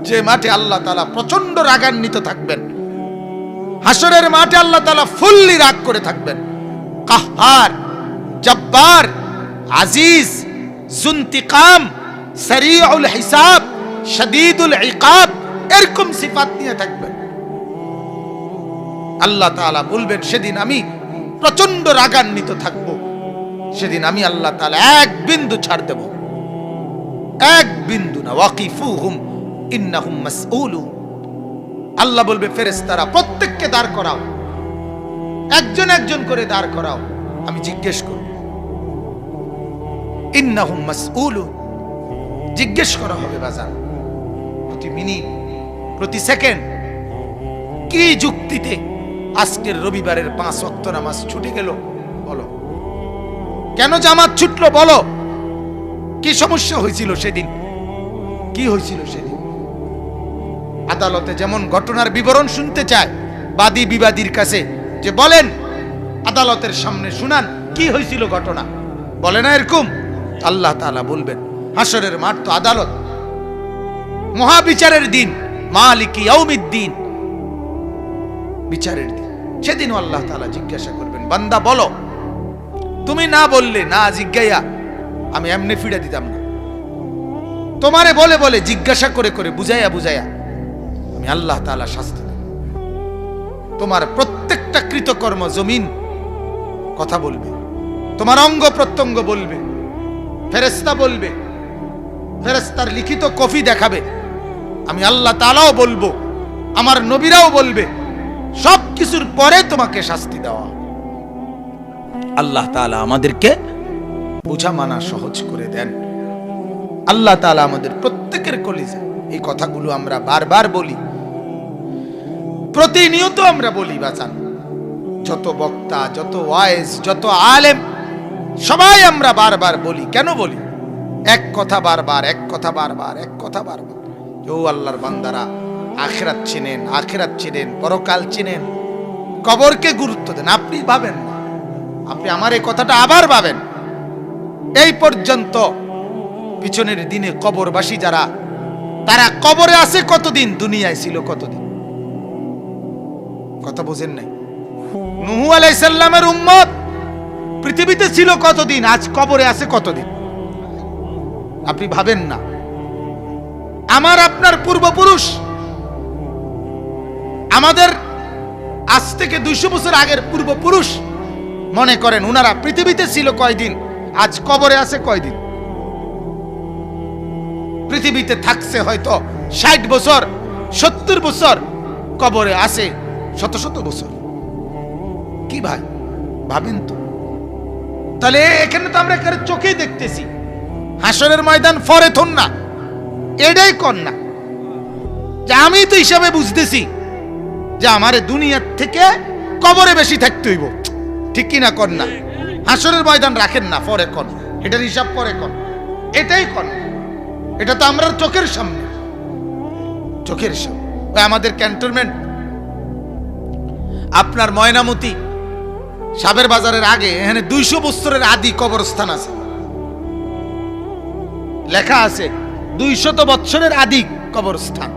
[SPEAKER 1] যে মাঠে আল্লাহ তাআলা প্রচন্ড রাগান্বিত থাকবেন। হাসরের মাঠে আল্লাহ তাআলা ফুল্লি রাগ করে থাকবেন। কাহ্হার, জব্বার, আজিজ, যুনতিকাম, সারিউল হিসাব, শাদীদুল ইকাব, এরকম সিফাত নিয়ে থাকবেন। আল্লাহ তাআলা বলবেন সেদিন আমি প্রচন্ড রাগান্বিত থাকব, সেদিন আমি আল্লাহ তাআলা এক বিন্দু ছাড় দেব, এক বিন্দু না। ওয়াকিফুহুম ইন্নাহুম মাসউলুন, আল্লাহ বলবে ফেরেশতারা প্রত্যেককে দাঁড় করাও, একজন একজন করে দাঁড় করাও, আমি জিজ্ঞেস করব। ইন্নাহুম মাসউলুন, জিজ্ঞেস করা হবে বাজার, প্রতি মিনিট প্রতি সেকেন্ড। কি যুক্তিতে আজকের রবিবারের 5 ওয়াক্ত নামাজ ছুটে গেল বলো? কেন জামাত ছুটলো বলো? কি সমস্যা হয়েছিল সেদিন? কি হয়েছিল সেদিন? আদালতে যেমন ঘটনার বিবরণ শুনতে চায় বাদী বিবাদীর কাছে, যে বলেন আদালতের সামনে শুনান কি হয়েছিল ঘটনা, বলে না এরকম? আল্লাহ তাআলা বলবেন হাসরের মাঠ তো আদালত, মহাবিচারের দিন, মালিকি ইয়াউমিদ্দিন, বিচারের দিন। সেদিনও আল্লাহ তাআলা জিজ্ঞাসা করবেন বান্দা বলো। তুমি না বললে, না জিজ্ঞাইয়া আমি এমনি ফিরে দিতাম না। তোমারে বলে বলে জিজ্ঞাসা করে করে বুঝাইয়া বুঝাইয়া আমি আল্লাহ তাআলা শাস্তি দেব। তোমার প্রত্যেকটা কৃতকর্ম জমিন কথা বলবে, তোমার অঙ্গ প্রত্যঙ্গ বলবে, ফেরেশতা বলবে, ফেরেশতার লিখিত কপি দেখাবে, আমি আল্লাহ তাআলাও বলবো, আমার নবীরাও বলবে। সব কিছুর পরে তোমাকে শাস্তি দেওয়া। আল্লাহ তাআলা আমাদেরকে বোঝা মানা সহজ করে দেন। আল্লাহ তাআলা আমাদের প্রত্যেকের কলিজা। এই কথাগুলো আমরা বারবার বলি, প্রতিনিয়ত আমরা বলি বাজান। যত বক্তা, যত ওয়াইজ, যত আলেম, সবাই আমরা বারবার বলি। কেন বলি? এক কথা বারবার, এক কথা বারবার, এক কথা বারবার। ও আল্লাহর বান্দারা, আখিরাত চিনেন, আখিরাত চিনেন, পরকাল চিনেন, কবরকে গুরুত্ব দেন। আপনি ভাবেন না, আপনি আমার এই কথাটা আবার ভাবেন। এই পর্যন্ত পিছনের দিনে কবরবাসী যারা, তারা কবরে আছে কতদিন, দুনিয়ায় ছিল কতদিন? কথা বোঝেন নাই? নূহ আলাইহিস সালামের উম্মত পৃথিবীতে ছিল কতদিন, আজ কবরে আছে কতদিন? আপনি ভাবেন না? আমার আপনার পূর্বপুরুষ, আমাদের আজ থেকে 200 বছর আগের পূর্বপুরুষ, মনে করেন উনারা পৃথিবীতে ছিল কয়দিন, আজ কবরে আছে কয়দিন? পৃথিবীতে থাকছে হয়তো 60 বছর, 70 বছর, কবরে আছে শত শত বছর। কি ভাই ভাবেন তো? তাহলে এখানে তো আমরা চোখেই দেখতেছি, হাসরের ময়দান ফরে থন না, এটাই কর না যে আমি তো হিসাবে বুঝতেছি যে আমার দুনিয়ার থেকে কবরে বেশি থাকতে হইব। ঠিক কি না কর না? হাসরের ময়দান রাখেন না, পরে কর, এটার হিসাব পরে কর, এটাই কর। এটা তো আমরা চোখের সামনে, চোখের সামনে। আমাদের ক্যান্টনমেন্ট আপনার ময়নামতি সাবের বাজারের আগে এখানে 200 বছরের আদি কবরস্থান আছে, লেখা আছে 200 বছরের আদি কবরস্থান।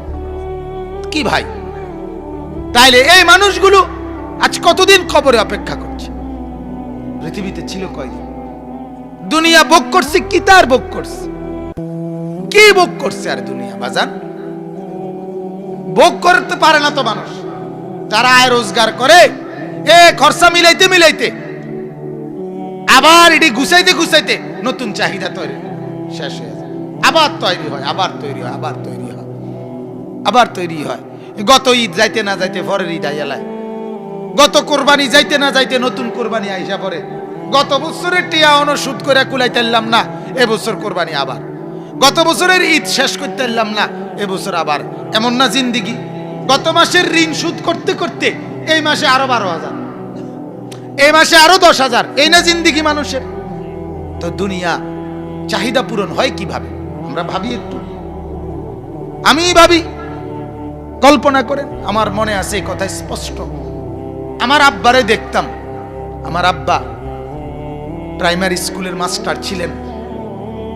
[SPEAKER 1] কি ভাই, তাইলে এই মানুষগুলো আজ কতদিন কবরে অপেক্ষা করছে? পৃথিবীতে ছিল কয়দিন? দুনিয়া ভোগ করছে কি? তার ভোগ করছে কি? ভোগ করছে আর দুনিয়া বাজান ভোগ করতে পারে না তো মানুষ। তারা আয় রোজগার করে এ খরচা মিলাইতে মিলাইতে আবার এটি গুছাইতে গুছাইতে নতুন চাহিদা তৈরি শেষ হয়ে যায়, আবার তৈরি হয়, আবার তৈরি হয়, আবার তৈরি হয়, আবার তৈরি হয়। গত ঈদ যাইতে না যাইতে পরের ঈদ আইয়ালায়, গত কোরবানি যাইতে না যাইতে নতুন কোরবানি আইসা পরে, গত বছরের টিয়া অনুসুদ করে কুলাইতে পারলাম না, এবছর কোরবানি আবার, গত বছরের ঈদ শেষ করতে পারলাম না, এবছর আবার। এমন না জিন্দিগি? গত মাসের ঋণ শোধ করতে করতে এই মাসে আরো 12,000, এই মাসে আরো 10,000, এই না জিন্দিগি মানুষের? তো দুনিয়া চাহিদা পূরণ হয় কিভাবে? আমরা ভাবি একটু, আমি ভাবি, কল্পনা করেন। আমার মনে আছে এই কথা স্পষ্ট। আমার আব্বারে দেখতাম, আমার আব্বা প্রাইমারি স্কুলের মাস্টার ছিলেন,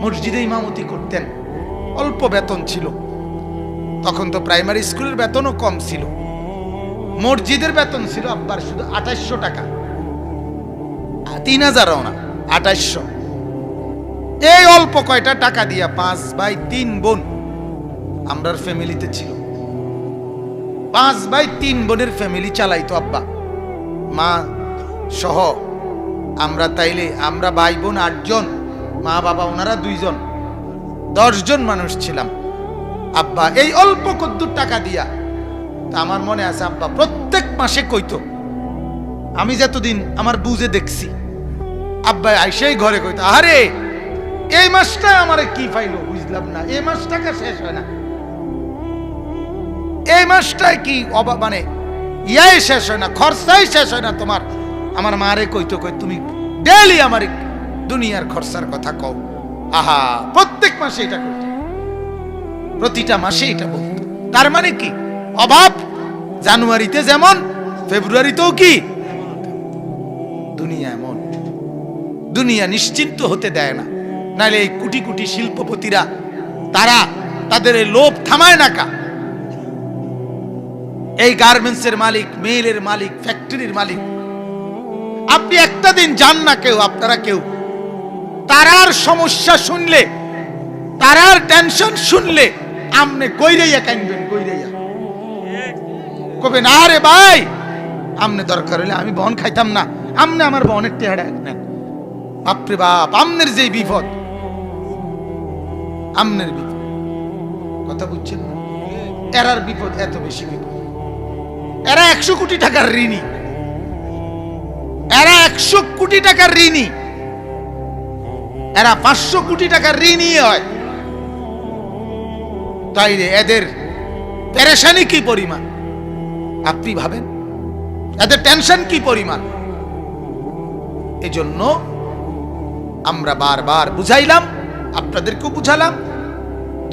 [SPEAKER 1] মসজিদে ইমামতি করতেন, অল্প বেতন ছিল তখন। তো প্রাইমারি স্কুলের বেতনও কম ছিল, মসজিদের বেতন ছিল আব্বার শুধু 2800 টাকা, 3000ও না, 2800। এই অল্প কয়টা টাকা দিয়া 5 ভাই 3 বোন আমরার ফ্যামিলিতে ছিল। 5 ভাই 3 বোনের ফ্যামিলি চালাইতো আব্বা, মা সহ। আমরা তাইলে আমরা ভাই বোন 8 জন, মা বাবা ওনারা 2 জন, 10 জন মানুষ ছিলাম। আব্বা এই অল্প কদ্দুর টাকা দিয়া, তা আমার মনে আছে আব্বা প্রত্যেক মাসে কইতো, আমি যতদিন আমার বুঝে দেখছি, আব্বা আইসাই ঘরে কইতো, আরে এই মাসটা আমারে কি পাইলো বুঝলাম না, এই মাস টাকা শেষ হয় না, এই মাসটায় কি অভাব, মানে ইয়াই শেষ হয় না, খরচাই শেষ হয় না তোমার। আমার মারে কইতো, কই তুমি ডেইলি আমার দুনিয়ার খরচার কথা কও। আহা, প্রত্যেক মাসে এটা করতো, প্রতিটা মাসে এটা বলতো। তার মানে কি? অভাব জানুয়ারিতে যেমন ফেব্রুয়ারিতেও কি? দুনিয়া এমন, দুনিয়া নিশ্চিন্ত হতে দেয় না। নাহলে এই কোটি কোটি শিল্পপতিরা তারা তাদের এই লোভ থামায় না কা? এই গার্মেন্টসের মালিক, মেইলের মালিক, ফ্যাক্টরির মালিক, আপনি একটা দিন যান না কেউ, আপনারা কেউ তারার সমস্যা শুনলে, তারার টেনশন শুনলে আমনে কইরাইয়া কাইনবেন, কইরাইয়া কবে না রে ভাই, আমনে দরকার হলে আমি বহন খাইতাম না, আমনে আমার বহনের টেহারা নেন। বাপরে বাপ, আমনের যে বিপদ, আমনের বিপদ, কথা বুঝছেন না? এরার বিপদ এত বেশি বিপদ। এরা 100 কোটি টাকার ঋণী, এরা 100 কোটি টাকার ঋণী, এরা 500 কোটি টাকার ঋণী হয়। তাই এদের পেরেশানি কি পরিমাণ আপনি ভাবেন, এদের টেনশন কি পরিমাণ। এজন্য আমরা বারবার বুঝাইলাম, আপনাদেরকেও বুঝালাম,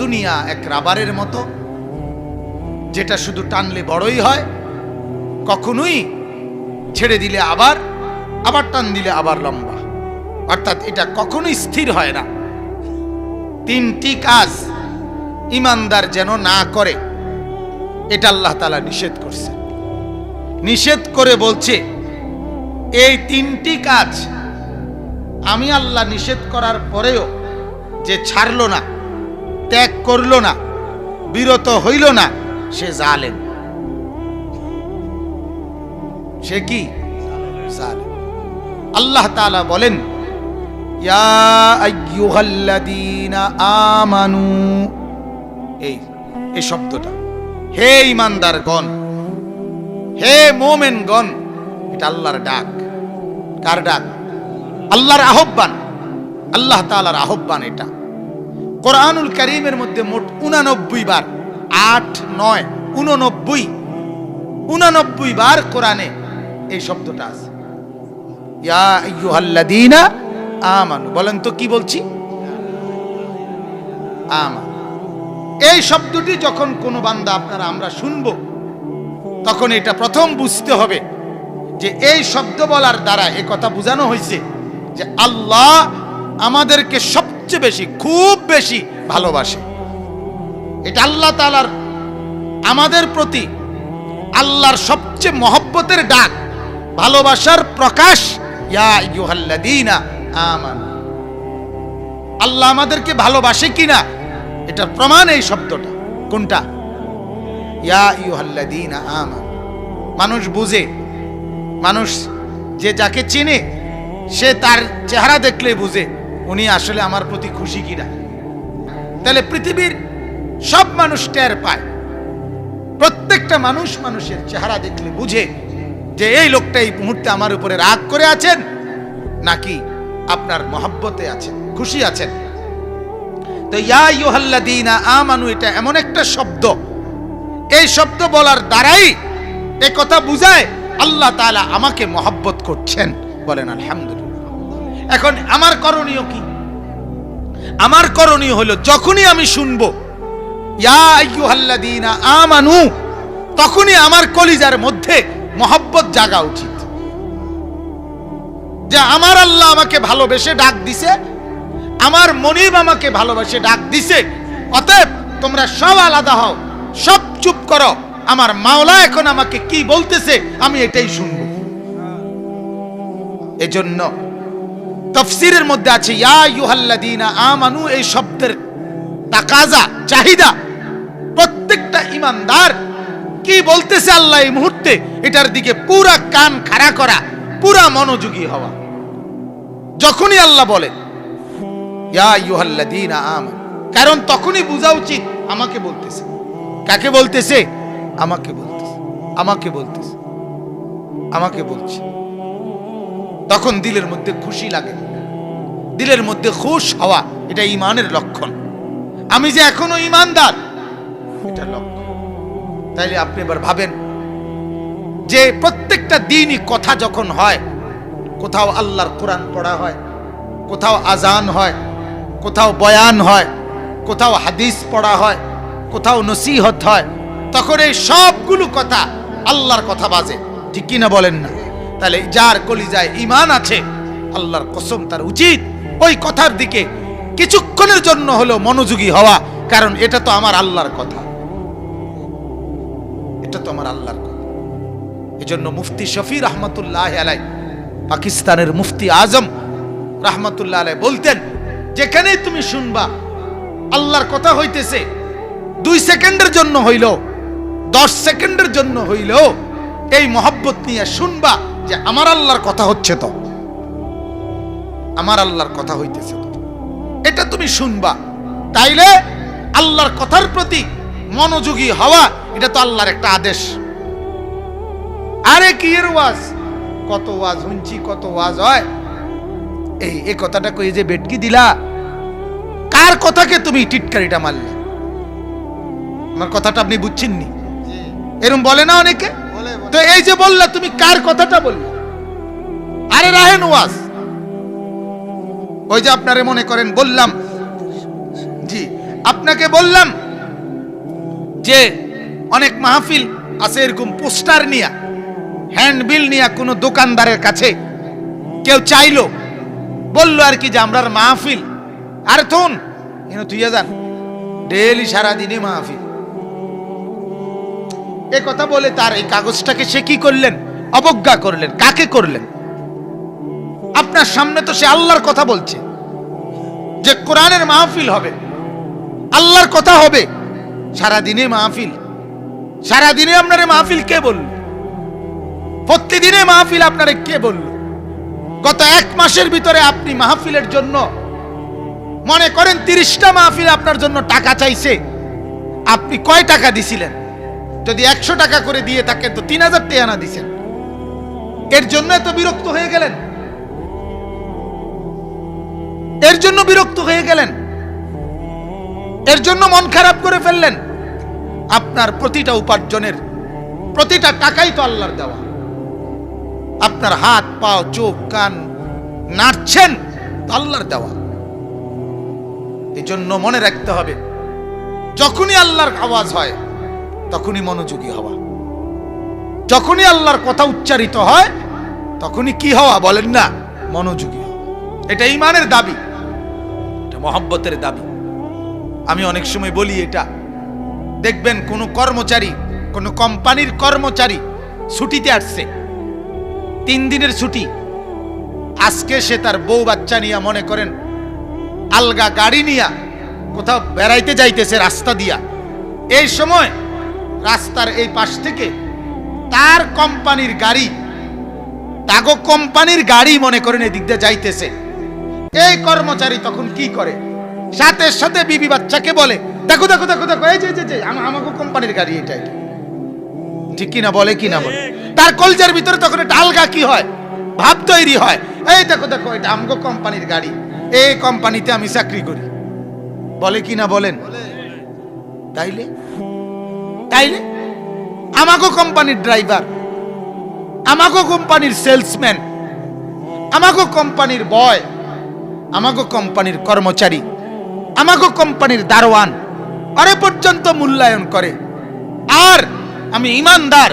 [SPEAKER 1] দুনিয়া এক রাবারের মতো, যেটা শুধু টানলে বড়ই হয়, কখনোই ছেড়ে দিলে আবার আবার টান দিলে আবার লম্বা, অর্থাৎ এটা কখনোই স্থির হয় না। 3টি কাজ ইমানদার যেন না করে, এটা আল্লাহ তাআলা নিষেধ করছে। নিষেধ করে বলছে, এই 3টি কাজ আমি আল্লাহ নিষেধ করার পরেও যে ছাড়লো না, ত্যাগ করলো না, বিরত হইল না, সে জালেম। সে কি? জালেম। আল্লাহ তাআলা বলেন, ইয়া আইয়ুহাল্লাযীনা আমানু, এই শব্দটা, হে ঈমানদারগণ, হে মুমিনগণ, এটা আল্লাহর ডাক। কার ডাক? আল্লাহর আহ্বান, আল্লাহ তাআলার আহ্বান। এটা কোরআনুল কারীমের মধ্যে মোট 89 বার, 8, 9, 89 বার কোরআনে এই শব্দটা আছে। ইয়া আইয়ুহাল্লাযীনা আমানু। বলেন তো কি বলছি? আমানু। এই শব্দটি যখন কোনো বান্দা আপনারা আমরা শুনবো, তখন এটা প্রথম বুঝতে হবে যে এই শব্দ বলার দ্বারা এ কথা বোঝানো হয়েছে যে আল্লাহ আমাদেরকে সবচেয়ে বেশি, খুব বেশি ভালোবাসে। এটা আল্লাহ তাআলার আমাদের প্রতি আল্লাহর সবচেয়ে মহব্বতের ডাক, ভালোবাসার প্রকাশ। ইয়া আইয়ুহাল্লাযীনা আমানু। আল্লাহ আমাদেরকে ভালোবাসে কিনা এটার প্রমাণ এই শব্দটা। কোনটা? ইয়া আইয়ুহাল্লাযীনা আমানু। মানুষ বুঝে, মানুষ যে যাকে চেনে সে তার চেহারা দেখলে বুঝে উনি আসলে আমার প্রতি খুশি কিনা। তাহলে পৃথিবীর সব মানুষ টের পায়, প্রত্যেকটা মানুষ মানুষের চেহারা দেখলে বুঝে যে এই লোকটা এই মুহূর্তে আমার উপরে রাগ করে আছেন নাকি আপনার মহব্বতে আছেন, খুশি আছেন। তো ইয়া আইয়ুহাল্লাযীনা আমানু এটা এমন একটা শব্দ, এই শব্দ বলার দ্বারাই এই কথা বুঝায় আল্লাহ তাআলা আমাকে মহব্বত করছেন। বলেন আলহামদুলিল্লাহ। এখন আমার করণীয় কি? আমার করণীয় হলো যখনই আমি শুনবো ইয়া আইয়ুহাল্লাযীনা আমানু, তখনই আমার কলিজার মধ্যে মহব্বত জাগা উচিত যে আমার আল্লাহ আমাকে ভালোবেসে ডাক দিছে, আমার মনিব আমাকে ভালোবেসে ডাক দিছে, অতএব তোমরা সব আলাদা হও, সব চুপ করো, আমার মাওলা এখন আমাকে কি বলতেছে আমি এটাই শুনব। এজন্য তাফসীরের মধ্যে আছে ইয়া আইয়ুহাল্লাযীনা আমানু, এই শব্দের তাকাজা, চাহিদা প্রত্যেকটা ঈমানদার কি বলতেছে আল্লাহ এই মুহূর্তে এটার দিকে পুরা কান খাড়া করা, পুরা মনোযোগী হওয়া। যখনই আল্লাহ বলেন ইয়া আইয়ুহাল্লাযীনা আমানু, কারণ তখনই বোঝা উচিত আমাকে বলতেছে। কাকে বলতেছে? আমাকে বলতেছে, আমাকে বলতেছে, আমাকে বলছে। তখন দিলের মধ্যে খুশি লাগে, দিলের মধ্যে খুশ হওয়া, এটা ঈমানের লক্ষণ। আমি যে এখনো ঈমানদার, এটা লক্ষণ। তাইলে আপনি এবার ভাবেন যে প্রত্যেকটা দিনই কথা যখন হয়, কোথাও আল্লাহর কোরআন পড়া হয়, কোথাও আজান হয়, কোথাও বয়ান হয়, কোথাও হাদিস পড়া হয়, কোথাও নসিহত হয়, তখন এই সবগুলো কথা আল্লাহর কথা বাজে, ঠিক কিনা বলেন না? তাহলে যার কলিজায় ঈমান আছে, আল্লাহর কসম তার উচিত ওই কথার দিকে কিছুক্ষণের জন্য হলো মনোযোগী হওয়া, কারণ এটা তো আমার আল্লাহর কথা, এটা তো আমার আল্লাহর কথা। এজন্য মুফতি শফি রহমতুল্লাহ আলাই, পাকিস্তানের মুফতি আজম রহমতুল্লাহ আলাই বলতেন, যেখানেই তুমি শুনবা আল্লাহর কথা হইতেছে, 2 সেকেন্ডের জন্য হইল, 10 সেকেন্ডের জন্য হইল, এই মহব্বত নিয়ে শুনবা যে আমার আল্লাহর কথা হচ্ছে, তো আমার আল্লাহর কথা হইতেছে, তো এটা তুমি শুনবা। তাইলে আল্লাহর কথার প্রতি মনোযোগী হওয়া, এটা তো আল্লাহর একটা আদেশ। আরে কি এর ওয়াজ, কত ওয়াজ শুনছি, কত ওয়াজ হয়, এই কথাটা কই যে বেটকি দিলা, কার কথাকে তুমি টিটকারিটা মারলে? আমার কথাটা আপনি বুঝছেননি? এরকম বলে না অনেকে, তো এই যে বললা তুমি কার কথাটা বললে? আরে রাহেন ওয়াজ, ওই যে আপনারে মনে করেন বললাম, জি আপনাকে বললাম যে অনেক মাহফিল আছে এরকম পোস্টার নিয়া, হ্যান্ডবিল নিয়া কোনো দোকানদারের কাছে কেউ চাইলো, বললো আর কি যে আমরার মাহফিল, আর থুন তুই যান ডেইলি সারাদিনই মাহফিল, এ কথা বলে তার এই কাগজটাকে সে কি করলেন? অবজ্ঞা করলেন। কাকে করলেন? আপনার সামনে তো সে আল্লাহর কথা বলছে যে কোরআনের মাহফিল হবে, আল্লাহর কথা হবে, সারাদিনে মাহফিল। সারাদিনে আপনারে মাহফিল কে বলল? প্রতিদিনে মাহফিল আপনারে কে বলল? গত 1 মাসের ভিতরে আপনি মাহফিলের জন্য মনে করেন 30টা মাহফিল আপনার জন্য টাকা চাইছে, আপনি কয় টাকা দিছিলেন? যদি 100 টাকা করে দিয়ে থাকেন তো 3000 টাকা না দিছেন, এর জন্য এত বিরক্ত হয়ে গেলেন, এর জন্য বিরক্ত হয়ে গেলেন, এর জন্য মন খারাপ করে ফেললেন। আপনার প্রতিটা উপার্জনের প্রতিটা টাকাই তো আল্লাহর দেওয়া, আপনার হাত পা চোখ কান নাড়ছেন, আল্লাহর দেওয়া। এই জন্য মনে রাখতে হবে, যখনই আল্লাহর আওয়াজ হয় তখনই মনোযোগী হওয়া, যখনই আল্লাহর কথা উচ্চারিত হয় তখনই কি হওয়া বলেন না, মনোযোগী হওয়া। এটা ঈমানের দাবি, এটা মহব্বতের দাবি। আমি অনেক সময় বলি, এটা দেখবেন কোন কর্মচারী, কোন কোম্পানির কর্মচারী ছুটিতে আসছে, 3 দিনের ছুটি। আজকে সে তার বউ বাচ্চা নিয়ে, মনে করেন আলগা গাড়ি নিয়ে কোথাও বেড়াইতে যাইতেছে রাস্তা দিয়া। এই সময় রাস্তার এই পাশ থেকে তার কোম্পানির গাড়ি, তাগো কোম্পানির গাড়ি মনে করেন এদিক দিয়ে যাইতেছে। এই কর্মচারী তখন কি করে, সাথে সাথে বিবি বাচ্চাকে বলে, দেখো দেখো দেখো দেখো, এই যে আমাকে কোম্পানির গাড়ি, এটা ঠিক কিনা বলে কিনা বলে। তার কলজার ভিতরে তখন একটা আলগা কি হয়, ভাব তৈরি হয়, এই দেখো দেখো এটা আমাকে কোম্পানির গাড়ি, এই কোম্পানিতে আমি চাকরি করি, বলে কিনা বলেন। তাইলে তাইলে আমাকে কোম্পানির ড্রাইভার, আমাকে কোম্পানির সেলসম্যান, আমাকে কোম্পানির বয়, আমাকে কোম্পানির কর্মচারী, আমাকে কোম্পানির দারোয়ান আরে পর্যন্ত মূল্যায়ন করে। আর আমি ইমানদার,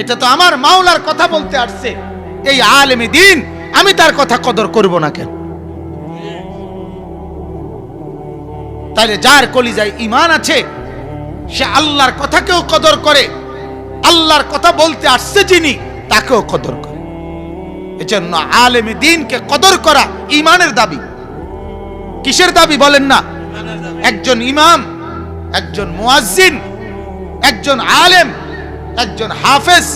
[SPEAKER 1] এটা তো আমার মাওলার কথা বলতে আসছে, এই আলেমে দ্বীন, আমি তার কথা কদর করব না কেন? তাহলে যার কলিজায় ঈমান আছে সে আল্লাহর কথাকেও কদর করে, আল্লাহর কথা বলতে আসছে যিনি তাকেও কদর করে। এজন্য আলেমে দ্বীনকে কদর করা ঈমানের দাবি। কিসের দাবি বলেন না? একজন ইমাম, একজন মুয়াজ্জিন, একজন আলেম, একজন হাফেজ,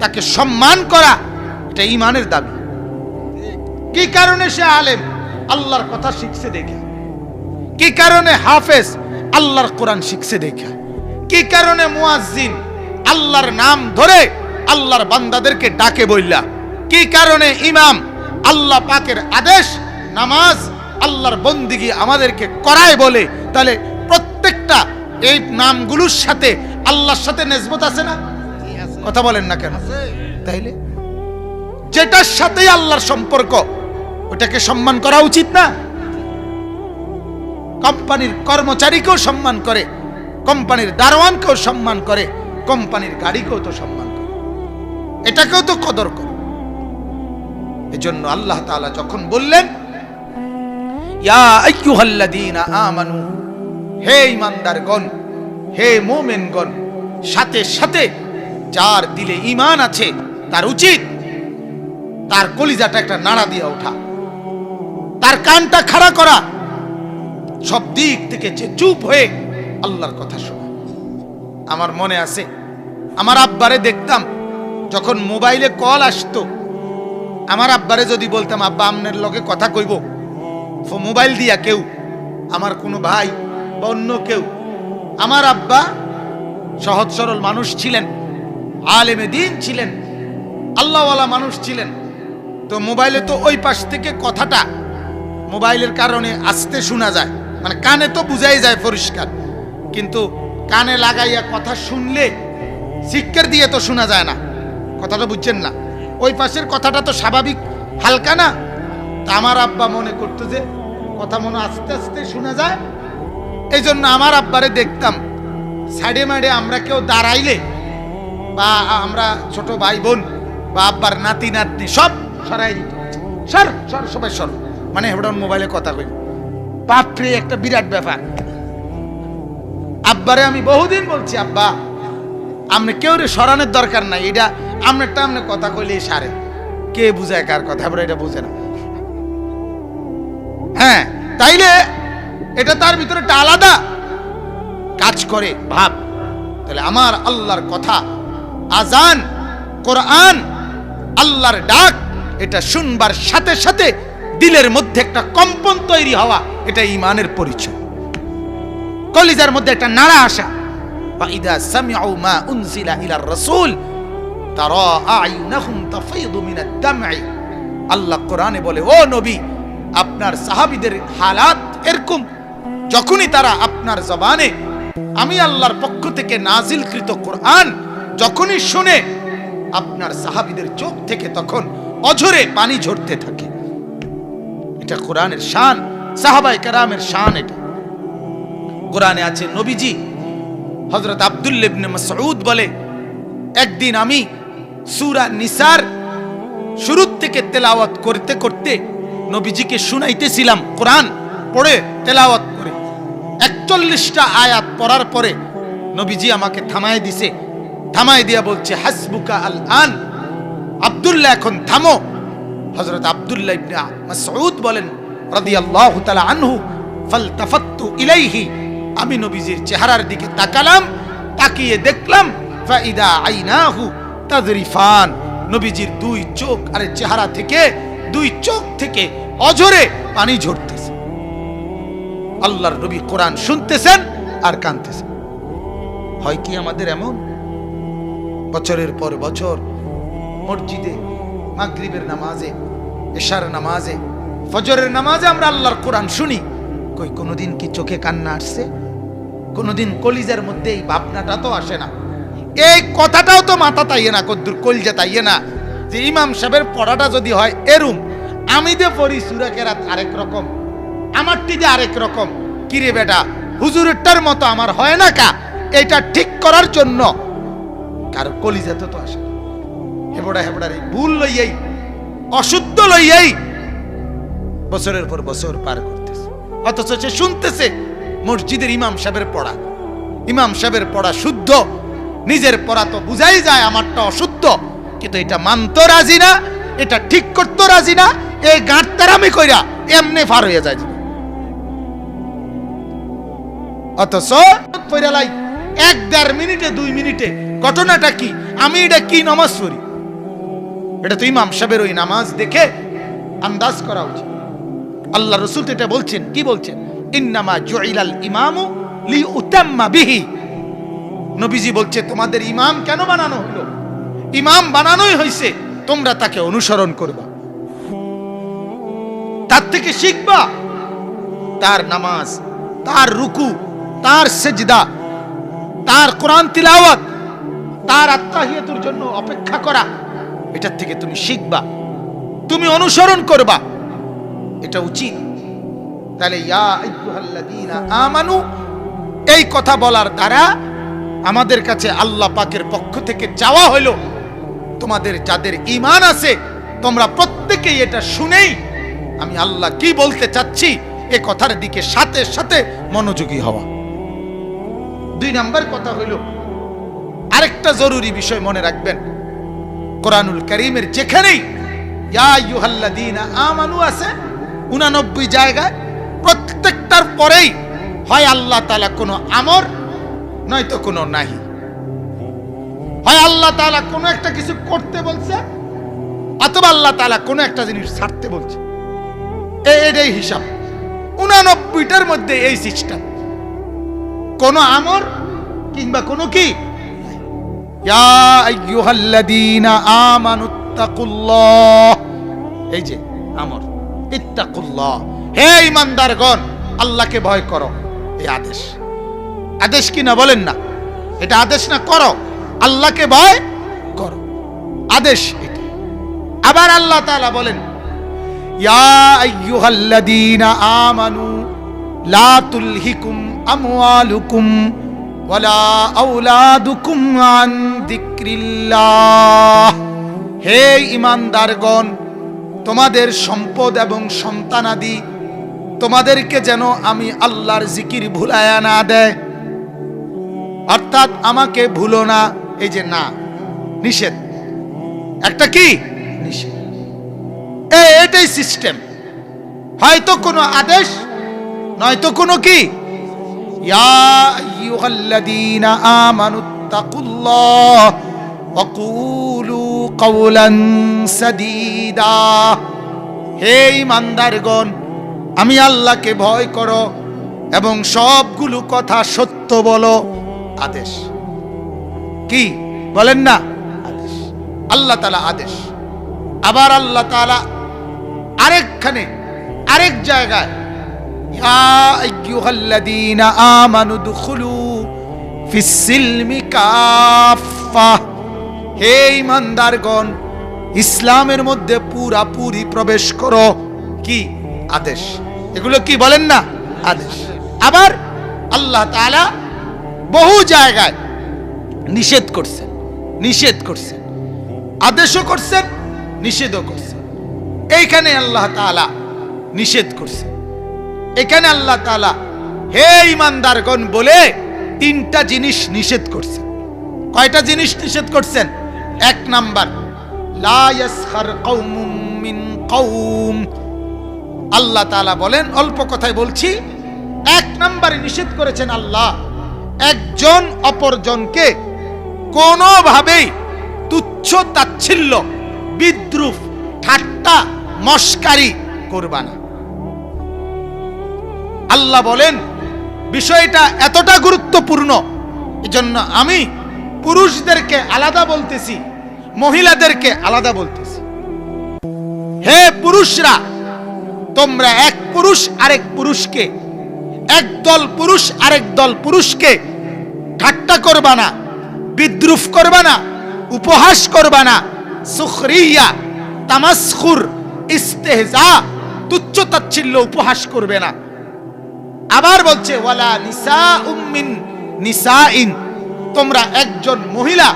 [SPEAKER 1] তাকে সম্মান করা এটা ঈমানের দাবি। কি কারণে সে আলেম? আল্লাহর কথা শিখছে দেখে। কি কারণে হাফেজ? আল্লাহর কোরআন শিখছে দেখে। কি কারণে মুয়াজ্জিন? আল্লাহর নাম ধরে আল্লাহর বান্দাদেরকে ডাকে বইলা। কি কারণে ইমাম? আল্লাহ পাকের আদেশ, নামাজ, আল্লাহর বন্দিগি আমাদেরকে করায় বলে। তাহলে প্রত্যেকটা এই নামগুলোর সাথে আল্লাহর সাথে নিসবত আছে না? কথা বলেন না কেন? তাইলে যেটার সাথে আল্লাহর সম্পর্ক ওটাকে সম্মান করা উচিত না? কোম্পানির কর্মচারীকেও সম্মান করে, কোম্পানির দারোয়ানকেও সম্মান করে, কোম্পানির গাড়িকেও তো সম্মান করে, এটাকেও তো কদর করে। এজন্য আল্লাহ তাআলা যখন বললেন ইয়া আইয়ুহাল্লাযীনা আমানু, হে ঈমানদারগণ, হে মুমিনগণ, সাথে সাথে যার দিলে ঈমান আছে তার উচিত তার কলিজাটা একটা নাড়া দিয়ে ওঠা, তার কানটা খাড়া করা, সব দিক থেকে যে চুপ হয়ে আল্লাহর কথা শোনা। আমার মনে আছে, আমার আব্বারে দেখতাম যখন মোবাইলে কল আসতো, আমার আব্বারে যদি বলতাম আব্বা আপনার লগে কথা কইব, মোবাইল দিয়া কেউ, আমার কোনো ভাই বা অন্য কেউ, আমার আব্বা সহজ সরল মানুষ ছিলেন, আলেমে দ্বীন ছিলেন, আল্লাহওয়ালা মানুষ ছিলেন। তো মোবাইলে তো ওই পাশ থেকে কথাটা মোবাইলের কারণে আস্তে শোনা যায়, মানে কানে তো বুঝাই যায় পরিষ্কার, কিন্তু কানে লাগাইয়া কথা শুনলে শিক্ষার দিয়ে তো শোনা যায় না, কথাটা বুঝছেন না? ওই পাশের কথাটা তো স্বাভাবিক হালকা না। তা আমার আব্বা মনে করতো যে কথা মনে আস্তে আস্তে শোনা যায়। এই জন্য আমার আব্বারে দেখতাম সাইডে মাইডে আমরা কেউ দাঁড়াইলে, বা আমরা ছোট ভাই বোন বা আব্বার নাতি নাতনি সব সরাই দিত, সর সর সবাই সর, মানে হেবড়ন মোবাইলে কথা কই। বাপরে, একটা বিরাট ব্যাপার। আব্বারে আমি বহুদিন বলছি, আব্বা আপনি কেউ রে সরানোর দরকার নাই, এটা আপনারটা আপনি কথা কইলে সারে, কে বুঝায় কার কথা, এটা বুঝে না। হ্যাঁ, তাইলে এটা তার ভিতরে একটা আলাদা কাজ করে ভাব। তাহলে আমার আল্লাহর কথা, আজান, কোরআন, আল্লাহর ডাক, এটা শুনবার সাথে সাথে দিলের মধ্যে একটা কম্পন তৈরি হওয়া, এটা ঈমানের পরিচয়। কলিজার মধ্যে একটা নাড়া আসা। ফাইদা সামিউ মা উনজিলা ইলার রাসূল তারা আ'য়ুনাহুম তাফীদু মিনাদ দাম'i। আল্লাহ কোরআনে বলে, ও নবী, আপনার সাহাবীদের হালাত এরকম, যখনই তারা আপনার জবানে আমি আল্লাহর পক্ষ থেকে নাজিলকৃত কোরআন যখনই শুনে, আপনার সাহাবীদের চোখ থেকে তখন অঝরে পানি ঝরতে থাকে। এটা কোরআনের শান, সাহাবায়ে কেরামের শান। এটা কোরআনে আছে, নবীজি হযরত আব্দুল্লাহ ইবনে মাসউদ বলে, একদিন আমি সূরা নিসার শুরু থেকে তেলাওয়াত করতে করতে নবীজিকে শুনাইতেছিলাম, কোরআন পড়ে তেলাওয়াত করে 41টা আয়াত পড়ার পরে নবীজি আমাকে থামায় দিছে। থামায় দিয়া বলছে, হাসবুকা আল আন, আব্দুল্লাহ এখন থামো। হযরত আব্দুল্লাহ ইবনে মাসউদ বলেন রাদিয়াল্লাহু তাআলা আনহু, ফালতাফাত্তু ইলাইহি, আমি নবীজির চেহারার দিকে তাকালাম, তাকিয়ে দেখলাম ফাইদা আইনাহু তাযরিফান, নবীজির দুই চোখ আর চেহারা থেকে, দুই চোখ থেকে অঝরে পানি ঝরতেছে। আল্লাহর নবী কোরআন শুনতেছেন আর কাঁদতেছেন। হয় কি আমাদের এমন? বছরের পর বছর মসজিদে মাগরিবের নামাজে, এশার নামাজে, ফজরের নামাজে আমরা আল্লাহর কোরআন শুনি, কই কোনোদিন কি চোখে কান্না আসছে? কোনোদিন কলিজার মধ্যে এই ভাবনাটা তো আসে না, এই কথাটাও তো মাথা তাইয়ে না, কদ্দুর কলজা তাইয়ে না, যে ইমাম সাহেবের পড়াটা যদি হয় এরম, আমি দে পড়ি সূরা কেরাত আরেক রকম, আমারটি যে আরেক রকম, কিরে বেটা হুজুরেরটার মতো আমার হয় না কা? এটা ঠিক করার জন্য কারো কলিজাতে তো আসে না। হেবড়ার এই ভুল লইয়াই, অশুদ্ধ লইয়াই বছরের পর বছর পার করতেছে, অথচ সে শুনতেছে মসজিদের ইমাম সাহেবের পড়া। ইমাম সাহেবের পড়া শুদ্ধ, নিজের পড়া তো বুঝাই যায় আমারটা অশুদ্ধ, কিন্তু এটা মানতে রাজি না, এটা ঠিক করতে রাজি না, এই গাঁটতারামি কইরা এমনি পার হয়ে যায়। অথচ পড়ালাই 1-1.5 মিনিটে 2 মিনিটে ঘটনাটা কি, আমি এটা কি নামাজ পড়ি, এটা তো ইমাম সাহেবের ওই নামাজ দেখে আন্দাজ করা উচিত। আল্লাহ রাসূল এটা বলছেন, কি বলছেন? ইন্নামা জুইলাল ইমামু লিউতাম্মা বিহি, নবীজি বলছে তোমাদের ইমাম কেন বানানো হলো? ইমাম বানানোই হইছে তোমরা তাকে অনুসরণ করবা, তার থেকে শিখবা, তার নামাজ, তার রুকু, তার সেজদা, তার কোরআন তিলাওয়াত, তার আত্তাহিয়াতুর জন্য অপেক্ষা করা, এটার থেকে তুমি শিখবা, তুমি অনুসরণ করবা, এটা উচিত। তাহলে ইয়া আইয়ুহাল্লাযীনা আমানু, এই কথা বলার দ্বারা আমাদের কাছে আল্লাহ পাকের পক্ষ থেকে চাওয়া হলো, তোমাদের যাদের ঈমান আছে তোমরা প্রত্যেকেই এটা শুনেই আমি আল্লাহ কি বলতে চাচ্ছি এ কথার দিকে সাথে সাথে মনোযোগী হওয়া। 2 নাম্বার কথা হলো, আরেকটা জরুরি বিষয় মনে রাখবেন, কোরআনুল কারীমের যেখানেই ইয়া আইয়ুহাল্লাযীনা আমানু আছে 89 জায়গায়, প্রত্যেকটার পরেই হয় আল্লাহ তাআলা কোনো আমর নয়তো কোনো নাহি, হয় আল্লাহ তাআলা কোনো একটা কিছু করতে বলছে অথবা আল্লাহ তাআলা কোনো একটা জিনিস ছাড়তে বলছে। এটাই হিসাব 89টার মধ্যে, এই সিস্টেম, কোনো আমর কিংবা কোনো কি। ইয়া আইয়ুহাল্লাযীনা আমানুত্তাকুল্লাহ, এই যে আমর, ইত্তাকুল্লাহ, হে ঈমানদারগণ আল্লাহকে ভয় করো, এই আদেশ। আদেশ কি না বলেন না? এটা আদেশ না, করো, আল্লাহকে ভয় করো, আদেশ এটা। আবার আল্লাহ তাআলা বলেন, ইয়া আইয়ুহাল্লাযীনা আমানু লা তুলহিকুম আমওয়ালুকুম ওয়ালা আওলাদুকুম আন যিকরিল্লাহ, হে ঈমানদারগণ তোমাদের সম্পদ এবং সন্তানাদি তোমাদেরকে যেন আমি আল্লাহর জিকির ভুলায়া না দেয়, অর্থাৎ আমাকে ভুলো না, এই যে না, নিষেধ, একটা কি নিষেধ, এটাই সিস্টেম, হয়তো কোনো আদেশ নয়তো কোনো কি। ইয়া আইয়ুহাল্লাযীনা আমানুত্তাকুল্লাহ ওয়া কুলু কাওলান সাদীদা, হে ঈমানদারগণ আমি আল্লাহকে ভয় করো এবং সবগুলো কথা সত্য বলো, আদেশ। কি বলেন না? আদেশ, আল্লাহ তাআলা আদেশ। আবার আল্লাহ তাআলা আরেকখানে আরেক জায়গায় ইয়া আইয়ুহাল্লাযীনা আমানু দুখুলু ফিস সিলমি কাফা, হে ঈমানদারগণ, ইসলামের মধ্যে পুরাপুরি প্রবেশ করো। কি আদেশ? এগুলো কি বলেন না? আদেশ। আবার আল্লাহ তাআলা বহু জায়গায় নিষেধ করছেন, নিষেধ করছেন, আদেশও করছেন, নিষেধও করছেন। এইখানে আল্লাহ তাআলা নিষেধ করছেন। এখানে আল্লাহ তাআলা হে ঈমানদারগণ বলে তিনটা জিনিস নিষেধ করছেন। কয়টা জিনিস নিষেধ করছেন? এক নাম্বার, লা ইয়াসখার কওমুম মিন কওম। আল্লাহ তাআলা বলেন, অল্প কথায় বলছি, এক নম্বরে নিষেধ করেছেন আল্লাহ, একজন অপরজনকে কোনোভাবেই তুচ্ছ তাচ্ছিল্য, বিদ্রুপ, ঠাট্টা, মস্কারি করবা না। আল্লাহ বলেন বিষয়টা এতটা গুরুত্বপূর্ণ, এজন্য আমি পুরুষদেরকে আলাদা বলতেছি, মহিলাদেরকে আলাদা বলতেছি। হে পুরুষরা, তোমরা এক পুরুষ আরেক পুরুষকে, একদল পুরুষ আরেক দল পুরুষকে ঠাট্টা করবা না, বিদ্রুপ করবা না, উপহাস করবা না, সুখরিয়া, তামাসখুর, ইস্তেহজা, তুচ্ছ তাচ্ছিল্য, উপহাস করবে না। আবার বলছে ওয়ালা নিসাউম মিন নিসাইন, তোমরা একজন মহিলা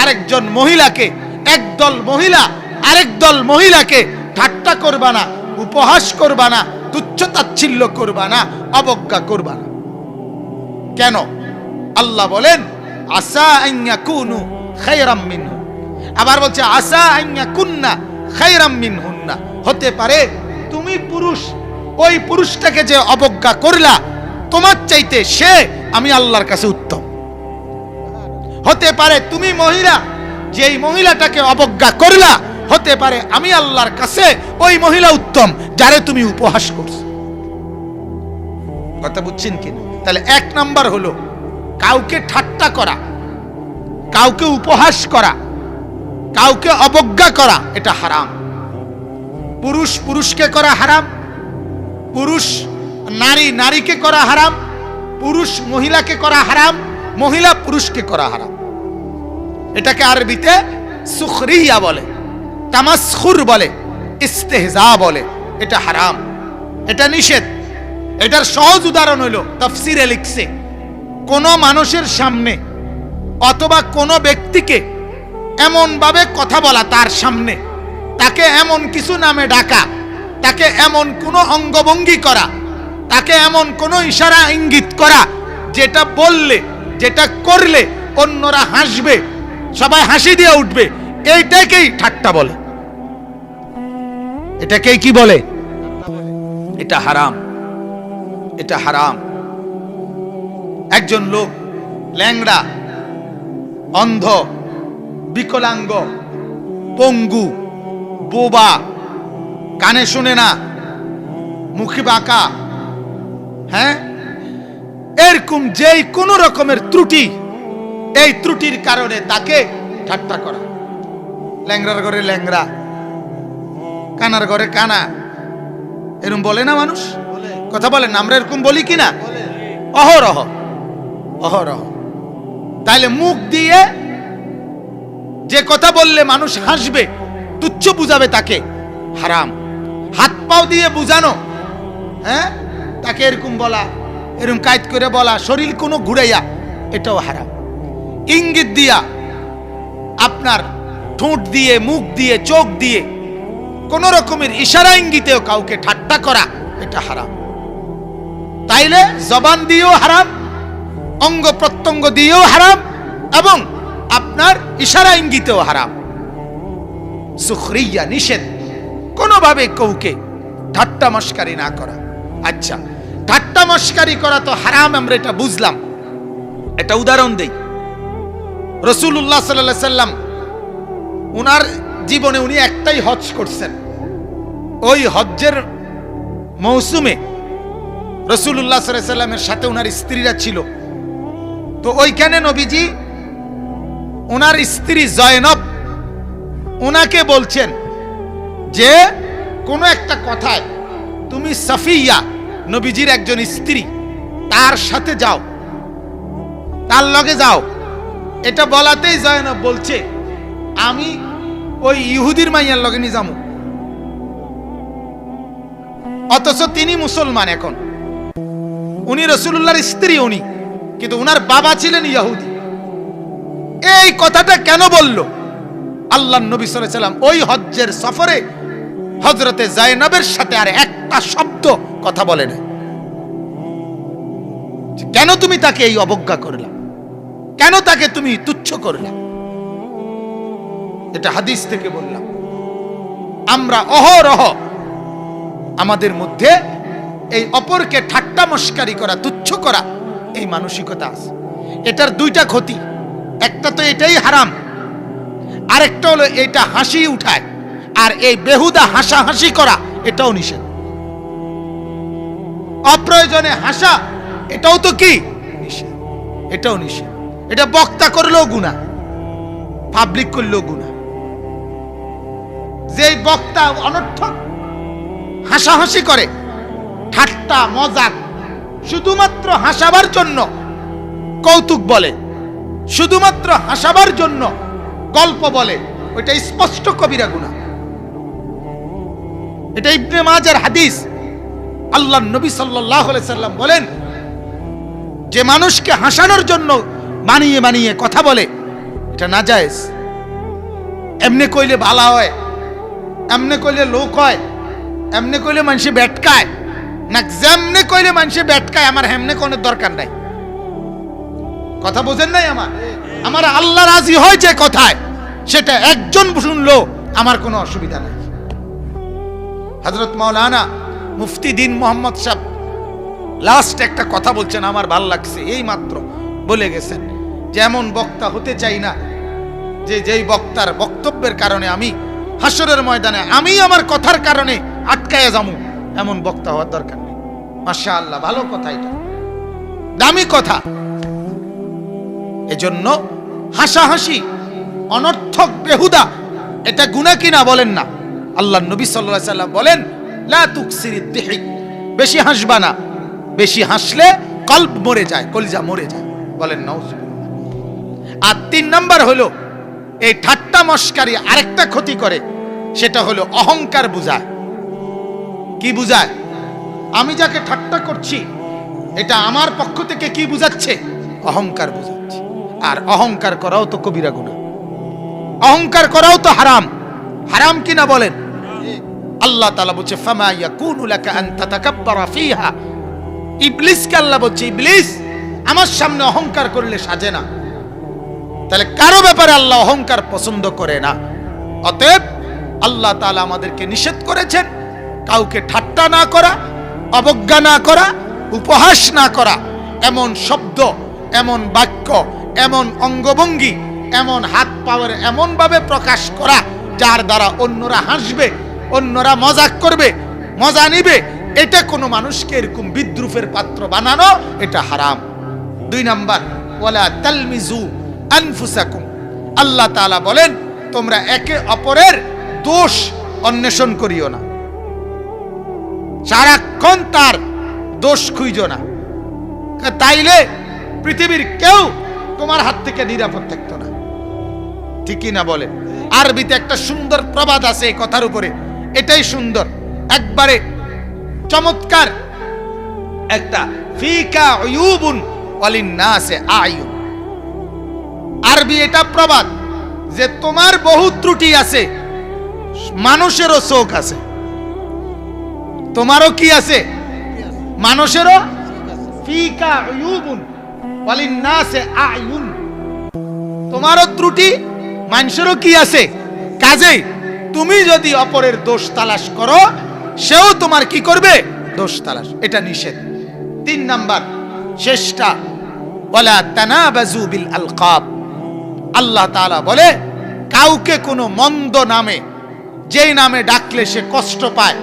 [SPEAKER 1] আরেকজন মহিলাকে, একদল মহিলা আরেক দল মহিলাকে ঠাট্টা করবা না, উপহাস করবা না, তুচ্ছ তাচ্ছিল্য করবা না, অবজ্ঞা করবা না। কেন? আল্লাহ বলেন আসা আন ইয়াকুনু খায়রাম মিনহু। আবার বলছে আসা আন ইয়াকুননা খায়রাম মিনহুন্না, হতে পারে তুমি পুরুষ, ওই পুরুষটাকে যে অবজ্ঞা করলা, তোমার চাইতে সে আমি আল্লাহর কাছে উত্তম। হতে পারে তুমি মহিলা, যেই মহিলাটাকে অবজ্ঞা করলা, হতে পারে আমি আল্লাহর কাছে ওই মহিলা উত্তম যারে তুমি উপহাস করছো। কথা বুঝছেন কিনা? তাহলে এক নাম্বার হলো কাউকে ঠাট্টা করা, কাউকে উপহাস করা, কাউকে অবজ্ঞা করা, এটা হারাম। পুরুষ পুরুষকে করা হারাম, পুরুষ নারী নারীকে করা হারাম, পুরুষ মহিলাকে করা হারাম, মহিলা পুরুষকে করা হারাম। এটাকে আরবিতে সুখরিয়া বলে, তামাসখুর বলে, ইস্তেহজা বলে। এটা হারাম, এটা নিষেধ। এটার সহজ উদাহরণ হইল তাফসীরে লিখছে, কোন মানুষের সামনে অথবা কোন ব্যক্তিকে এমন ভাবে কথা বলা, তার সামনে তাকে এমন কিছু নামে ডাকা, তাকে এমন কোন অঙ্গভঙ্গি করা, তাকে এমন কোন ইশারা ইঙ্গিত করা, যেটা বললে, যেটা করলে অন্যরা হাসবে, সবাই হাসি দিয়ে উঠবে, এইটাকেই ঠাট্টা বলে। এটাকেই কি বলে? এটা হারাম, এটা হারাম। একজন লোক ল্যাংড়া, অন্ধ, বিকলাঙ্গ, পঙ্গু, বোবা, কানে শুনে না, মুখে বাঁকা, হ্যাঁ, এরকম যেই কোন রকমের ত্রুটি, এই ত্রুটির কারণে তাকে ঠাট্টা করা। ল্যাংড়ার ঘরে ল্যাংড়া, কানার ঘরে কানা, এরকম বলে না মানুষ? কথা বলেন, আমরা এরকম বলি কিনা? অহরহ, অহরহ। তাইলে মুখ দিয়ে যে কথা বললে মানুষ হাসবে, তুচ্ছ বুঝাবে, তাকে হারাম। হাত পাও দিয়ে বুঝানো, হ্যাঁ, তাকে এরকম বলা, এরকম কায়দ করে বলা, শরীর কোনো ঘুরাইয়া, এটাও হারাম। ইঙ্গিত দিয়া, আপনার ঠোঁট দিয়ে, মুখ দিয়ে, চোখ দিয়ে, কোন রকমের ইশারা ইঙ্গিতেও কাউকে ঠাট্টা করা, এটা হারাম। তাইলে জবান দিয়েও হারাম, অঙ্গ প্রত্যঙ্গ দিয়েও হারাম, এবং আপনার ইশারা ইঙ্গিতেও হারাম। সুখরিয়া, নিষেধ, কোনোভাবে কাউকে ঠাট্টা মস্কারি না করা। আচ্ছা, ঠাট্টা মস্কারি করা তো হারাম, আমরা এটা বুঝলাম। এটা উদাহরণ দেই। রাসূলুল্লাহ সাল্লাল্লাহু আলাইহি সাল্লাম উনার জীবনে উনি একটাই হজ করছেন। ওই হজ্জের মৌসুমে রাসূলুল্লাহ সাল্লাল্লাহু আলাইহি সাল্লামের সাথে উনার স্ত্রীরা ছিল। তো ওইখানে নবীজি উনার স্ত্রী জয়নব উনাকে বলছেন যে কোন একটা কথায় তুমি সাফিয়া, নবীজির একজন স্ত্রী, তার সাথে যাও, তার লগে যাও। এটা বলাতেই জয়নব বলছে আমি ওই ইহুদির মাইয়ার লগে নি যামু, অথচ তিনি মুসলমান। এখন উনি রাসূলুল্লাহর স্ত্রী, উনি কিন্তু উনার বাবা ছিলেন ইহুদি। এই কথাটা কেন বলল? আল্লাহর নবী সাল্লাল্লাহু আলাইহি সাল্লাম ওই হজ্জের সফরে হযরতে যায়েনবের সাথে আর একটা শব্দ কথা বলে না। কেন তুমি তাকে এই অবজ্ঞা করলা? কেন তাকে তুমি তুচ্ছ করলা? এটা হাদিস থেকে বললাম। আমরা অহরহ আমাদের মধ্যে এই অপরকে ঠাট্টা মস্কারি করা, তুচ্ছ করা, এই মানসিকতা আছে। এটার দুইটা ক্ষতি, একটা তো এটাই হারাম, আরেকটা হলো এটা হাসি উঠায়, আর এই বেহুদা হাসাহাসি করা এটাও নিষেধ। অপ্রয়োজনে হাসা এটাও তো কি নিষেধ, এটাও নিষেধ। এটা বক্তা করলেও গুনাহ, পাবলিক করলেও গুনাহ। যেই বক্তা অনর্থক হাসাহাসি করে, ঠাট্টা মজাক, শুধুমাত্র হাসাবার জন্য কৌতুক বলে, শুধুমাত্র হাসাবার জন্য গল্প বলে, ওইটা স্পষ্ট কবিরা গুনাহ। এটা ইবনে মাজার হাদিস। আল্লাহর নবী সাল্লাল্লাহু আলাইহি সাল্লাম বলেন, যে মানুষকে হাসানোর জন্য বানিয়ে বানিয়ে কথা বলে, এটা নাজায়েজ। এমনি কইলে ভালো হয়, এমনি কইলে লোক হয়, এমনি কইলে মানুষে বেটকায় না, যেমনি কইলে মানুষে বেটকায়, আমার হেমনে কোনো দরকার নাই। কথা বোঝেন নাই? আমার আল্লাহ রাজি হয় যে কথায়, সেটা একজন শুনলো আমার কোনো অসুবিধা নাই। হযরত মাওলানা মুফতি দিন মোহাম্মদ সাহেব লাস্ট একটা কথা বলছেন, আমার ভাল লাগছে। এই মাত্র বলে গেছেন যে এমন বক্তা হতে চাই না যে যেই বক্তার বক্তব্যের কারণে আমি হাসরের ময়দানে আমি আমার কথার কারণে আটকায়া যামু, এমন বক্তা হওয়ার দরকার নেই। মাশাআল্লাহ, ভালো কথা, এটা দামি কথা। এজন্য হাসাহাসি, অনর্থক বেহুদা, এটা গুনাহ কিনা বলেন না? আল্লাহর নবী সাল্লাল্লাহু আলাইহি সাল্লাম বলেন, লা তুকসিরিদ দিহিক, বেশি হাসবা না, বেশি হাসলে কলব মরে যায়, কলিজা মরে যায়। বলেন নাউজুবিল্লাহ। আর 3 নাম্বার হলো এই ঠাট্টা মস্কারি আরেকটা ক্ষতি করে, সেটা হলো অহংকার বুঝায়। কি বুঝায়? আমি যাকে ঠাট্টা করছি এটা আমার পক্ষ থেকে কি বুঝাচ্ছে? অহংকার বুঝাচ্ছে। আর অহংকার করাও তো কবিরা গুনাহ, অহংকার করাও তো হারাম। হারাম কিনা বলেন? আল্লাহ তাআলা বলছে, ফামা ইয়াকুনু লাকা আন তাতাকাব্বারা ফিহা। ইবলিসকে আল্লাহ বলছে, ইবলিস আমার সামনে অহংকার করলে সাজে না। তাহলে কারো ব্যাপারে আল্লাহ অহংকার পছন্দ করে না। অতএব আল্লাহ তাআলা আমাদেরকে নিষেধ করেছেন কাউকে ঠাট্টা না করা, অবজ্ঞা না করা, উপহাস না করা, এমন শব্দ, এমন বাক্য, এমন অঙ্গভঙ্গি, এমন হাত পাওয়ার এমন ভাবে প্রকাশ করা যার দ্বারা অন্যরা হাসবে, অন্যরা মজাক করবে, মজা নিবে, এটা কোনো মানুষকে এরকম বিদ্রুপের পাত্র বানানো, এটা হারাম। 2 নাম্বার, ওয়ালা তালমিজু আনফুসাকুম। আল্লাহ তাআলা বলেন, তোমরা একে অপরের দোষ অন্বেষণ করিও না, সারাক্ষণ তার দোষ খুঁজো না, তাইলে পৃথিবীর কেউ তোমার হাত থেকে নিরাপদ থাকতো না। ঠিকই না বলে? আরবিতে একটা সুন্দর প্রবাদ আছে এই কথার উপরে, এটাই সুন্দর, একবারে চমৎকার একটা, ফিকা উয়ুবুন ওয়ালিন্নাসে আয়ুন। আরবি এটা প্রবাদ যে তোমার বহু ত্রুটি আছে, মানুষেরও চোখ আছে। তোমারও কি আছে? মানুষেরও। ফিকা উয়ুবুন ওয়ালিন্নাসে আয়ুন, তোমারও ত্রুটি, মানুষেরও কি আছে। কাজেই তুমি যদি অপরের দোষ তালাশ করো, সেও তোমার কি করবে? দোষ তালাশ। এটা নিষেধ। 3 নাম্বার, শেষটা, ওয়ালা তানাবাজু বিল আলকাব। আল্লাহ তাআলা বলে, কাউকে কোনো মন্দ নামে, যেই নামে ডাকলে সে কষ্ট পায়,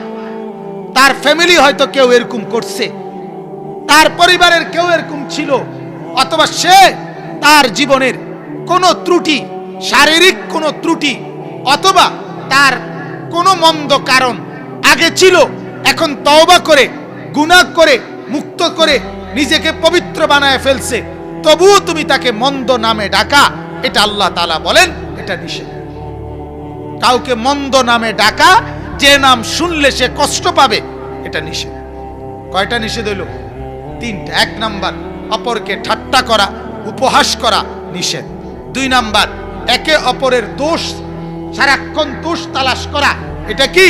[SPEAKER 1] তার ফ্যামিলি হয়তো কেউ এরকম করছে, তার পরিবারের কেউ এরকম ছিল, অথবা সে তার জীবনের কোনো ত্রুটি, শারীরিক কোনো ত্রুটি, অথবা তার কোনো মন্দ কারণ আগে ছিল, এখন তওবা করে, গুনাহ করে, মুক্ত করে নিজেকে পবিত্র বানায় ফেলছে, তবুও তুমি তাকে মন্দ নামে ডাকা, এটা আল্লাহ তাআলা বলেন এটা নিষেধ। কাউকে মন্দ নামে ডাকা, যে নাম শুনলে সে কষ্ট পাবে, এটা নিষেধ। কয়টা নিষেধ হইল? তিনটা। 1 নাম্বার, অপরকে ঠাট্টা করা, উপহাস করা নিষেধ। 2 নাম্বার, একে অপরের দোষ, সারাক্ষণ দোষ তালাশ করা, এটা কি?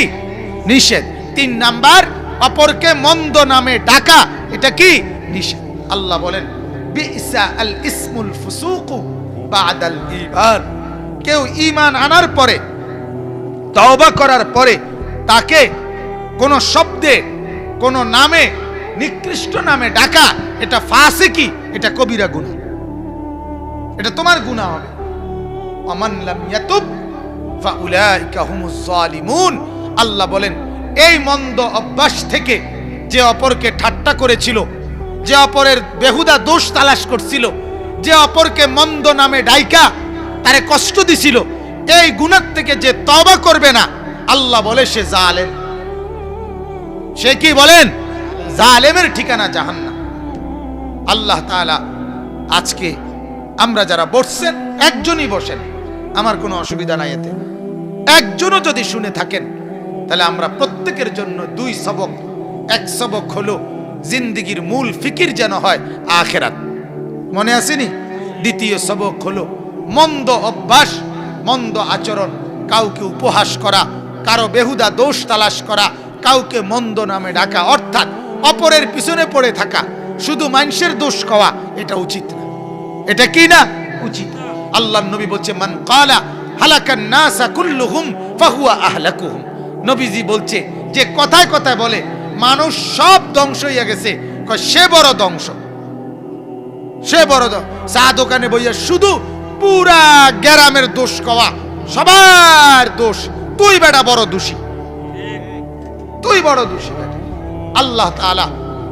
[SPEAKER 1] নিষেধ। 3 নাম্বার, অপরকে মন্দ নামে ডাকা, এটা কি? নিষেধ। আল্লাহ বলেন বিসা আল ইসমুল ফুসুকু বাদাল ঈমান। কেউ ঈমান আনার পরে, তওবা করার পরে তাকে কোন শব্দে, কোন নামে, নিকৃষ্ট নামে ডাকা, এটা ফাসিকি, এটা কবিরা গুনাহ, এটা তোমার গুনাহ হবে। ওমান লাম ইয়াতুব ফাউলাইকা হুমুজ জালিমুন। আল্লাহ বলেন এই মন্দ অভ্যাস থেকে যে অপরকে ঠাট্টা করেছিল, যে অপরের বেহুদা দোষ তালাশ করছিল, যে অপরকে মন্দ নামে ডাইকা তারে কষ্ট দিছিল, এই গুনাহ থেকে যে তওবা করবে না, আল্লাহ বলে সে জালেম। সে কি বলেন? জালেমের ঠিকানা জাহান্নাম। আল্লাহ তাআলা আজকে আমরা যারা বসছেন, একজনই বসেন, আমার কোনো অসুবিধা নাই এতে। একজনও যদি শুনে থাকেন, তাহলে আমরা প্রত্যেকের জন্য 2 সবক। 1 সবক হলো জিন্দেগির মূল ফিকির যেন হয় আখিরাত, মনে আসেনি? 2য় সবক হলো মন্দ অভ্যাস, মন্দ আচরণ, কাউকে উপহাস করা, কারো বেহুদা দোষ তালাশ করা, কাউকে মন্দ নামে ডাকা, অর্থাৎ অপরের পিছনে পড়ে থাকা, শুধু মানুষের দোষ খাওয়া, এটা উচিত না। এটা কি না? উচিত। আল্লাহর নবী বলছে মান ক্বালা হালাকান নাসা কুল্লুহুম ফাহুয়া আহলাকুহুম। নবীজি বলছে যে কথায় কথায় বলে মানুষ সব ধ্বংস হইয়া গেছে, সে বড় ধ্বংস, সে বড়। চা দোকানে বইয়া শুধু পুরা গ্রামের দোষ খাওয়া, সবার দোষ, তুই বেটা বড় দোষী, তুই বড় দোষী বেটা। আল্লাহ তাআলা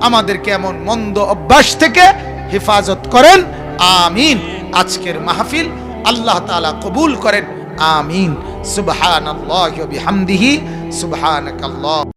[SPEAKER 1] আমাদেরকে এমন মন্দ অভ্যাস থেকে হেফাজত করেন, আমিন। আজকের মাহফিল আল্লাহ তাআলা কবুল করেন, আমিন। সুবহানাল্লাহি ওয়া বিহামদিহি, সুবহানাকাল্লাহ।